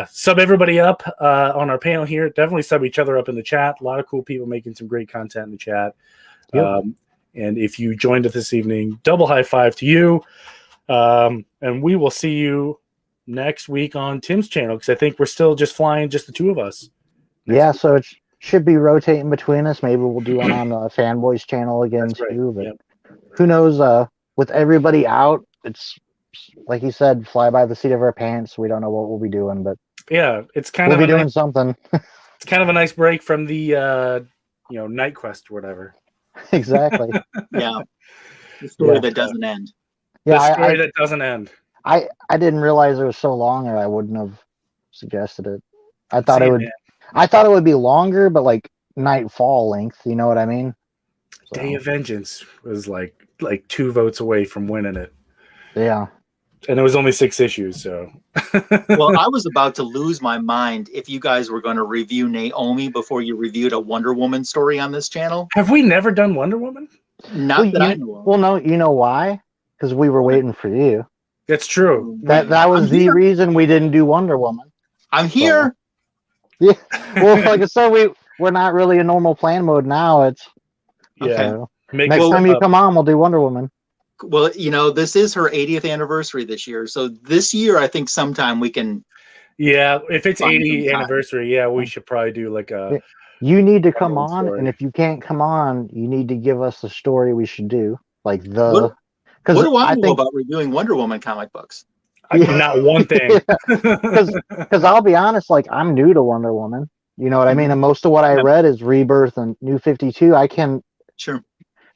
A: sub everybody up on our panel here. Definitely sub each other up in the chat. A lot of cool people making some great content in the chat. Yep. And if you joined us this evening, double high five to you. And we will see you next week on Tim's channel because I think we're still just flying, just the two of us.
C: Yeah, so it should be rotating between us. Maybe we'll do one on the Fanboys channel again too. But who knows? With everybody out, it's like you said, fly by the seat of our pants. We don't know what we'll be doing, but
A: yeah, it's kind
C: we'll
A: of
C: be doing something.
A: It's kind of a nice break from the Night Quest or whatever.
C: Exactly.
B: Yeah, the story that doesn't end.
C: Yeah,
A: the story that doesn't end.
C: I didn't realize it was so long, or I wouldn't have suggested it. I thought it would be longer, but like Nightfall length. You know what I mean? So.
A: Day of Vengeance was like 2 votes away from winning it.
C: Yeah.
A: And it was only 6 issues, so.
B: Well, I was about to lose my mind if you guys were going to review Naomi before you reviewed a Wonder Woman story on this channel.
A: Have we never done Wonder Woman?
B: Not that I know of.
C: Well, no, you know why? Because we were waiting for you.
A: That's true.
C: That was the reason we didn't do Wonder Woman.
B: I'm here.
C: Yeah. Well, like I said, we're not really in normal plan mode now. It's next time you come on, we'll do Wonder Woman.
B: Well, this is her 80th anniversary this year. So this year, I think sometime we can.
A: Yeah, if it's 80th anniversary, we should probably do like a.
C: You need to come on, and if you can't come on, you need to give us the story we should do. Like the.
B: What do I know about reviewing Wonder Woman comic books?
A: Not one thing.
C: Because I'll be honest, like I'm new to Wonder Woman. You know what I mean? And most of what I read is Rebirth and New 52. I can.
B: Sure.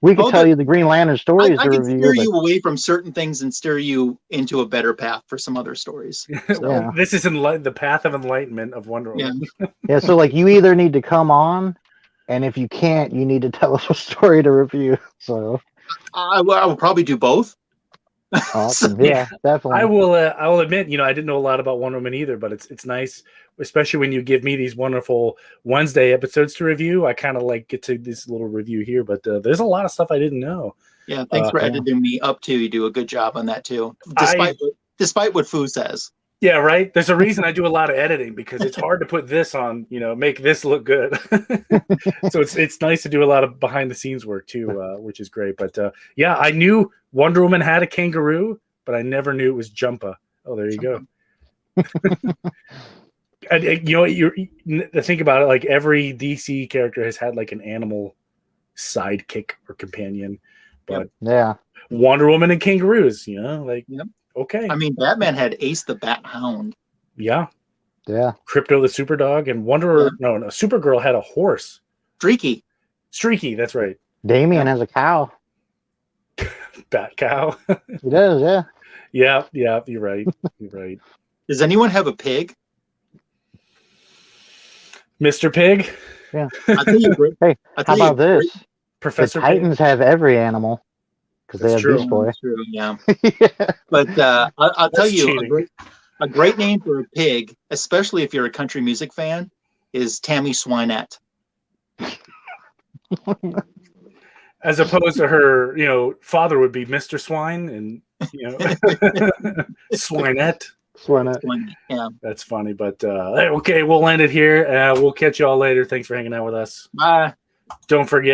C: We could tell you the Green Lantern stories
B: I
C: to
B: can
C: review.
B: Steer you away from certain things and steer you into a better path for some other stories. So.
A: This is the path of enlightenment of Wonder Woman.
C: Yeah. So like you either need to come on, and if you can't, you need to tell us what story to review. So
B: I will probably do both.
C: Awesome. Yeah, definitely.
A: I will admit, I didn't know a lot about Wonder Woman either, but it's nice, especially when you give me these wonderful Wednesday episodes to review. I kind of get to this little review here, but there's a lot of stuff I didn't know.
B: Yeah, thanks for editing me up too. You do a good job on that too, despite what Fu says.
A: Yeah, right. There's a reason I do a lot of editing because it's hard to put this on, make this look good. So it's nice to do a lot of behind the scenes work too, which is great. But I knew Wonder Woman had a kangaroo, but I never knew it was Jumpa. Oh, there you go. And to think about it, like every DC character has had like an animal sidekick or companion, but Wonder Woman and kangaroos, okay.
B: I mean, Batman had Ace the Bat Hound.
C: Yeah.
A: Crypto the Super Dog and Supergirl had a horse.
B: Streaky,
A: that's right.
C: Damian has a cow.
A: Bat cow.
C: He does, yeah.
A: Yeah, you're right. You're right.
B: Does anyone have a pig?
A: Mr. Pig,
C: Yeah.
B: I'll tell you.
C: Hey,
B: I'll
C: how
B: tell you.
C: about this? The
A: Professor
C: Titans
A: Pig.
C: have every animal because they
A: That's
C: have
A: true.
C: Beast Boy.
B: True, yeah.
C: Yeah.
B: But I'll tell
A: That's
B: you
A: cheating.
B: a great name for a pig, especially if you're a country music fan, is Tammy Swinette.
A: As opposed to her, father would be Mr. Swine and Swinette.
C: Swinette.
B: Swinette, yeah.
A: That's funny, but okay, we'll end it here. We'll catch you all later. Thanks for hanging out with us.
B: Bye.
A: Don't forget.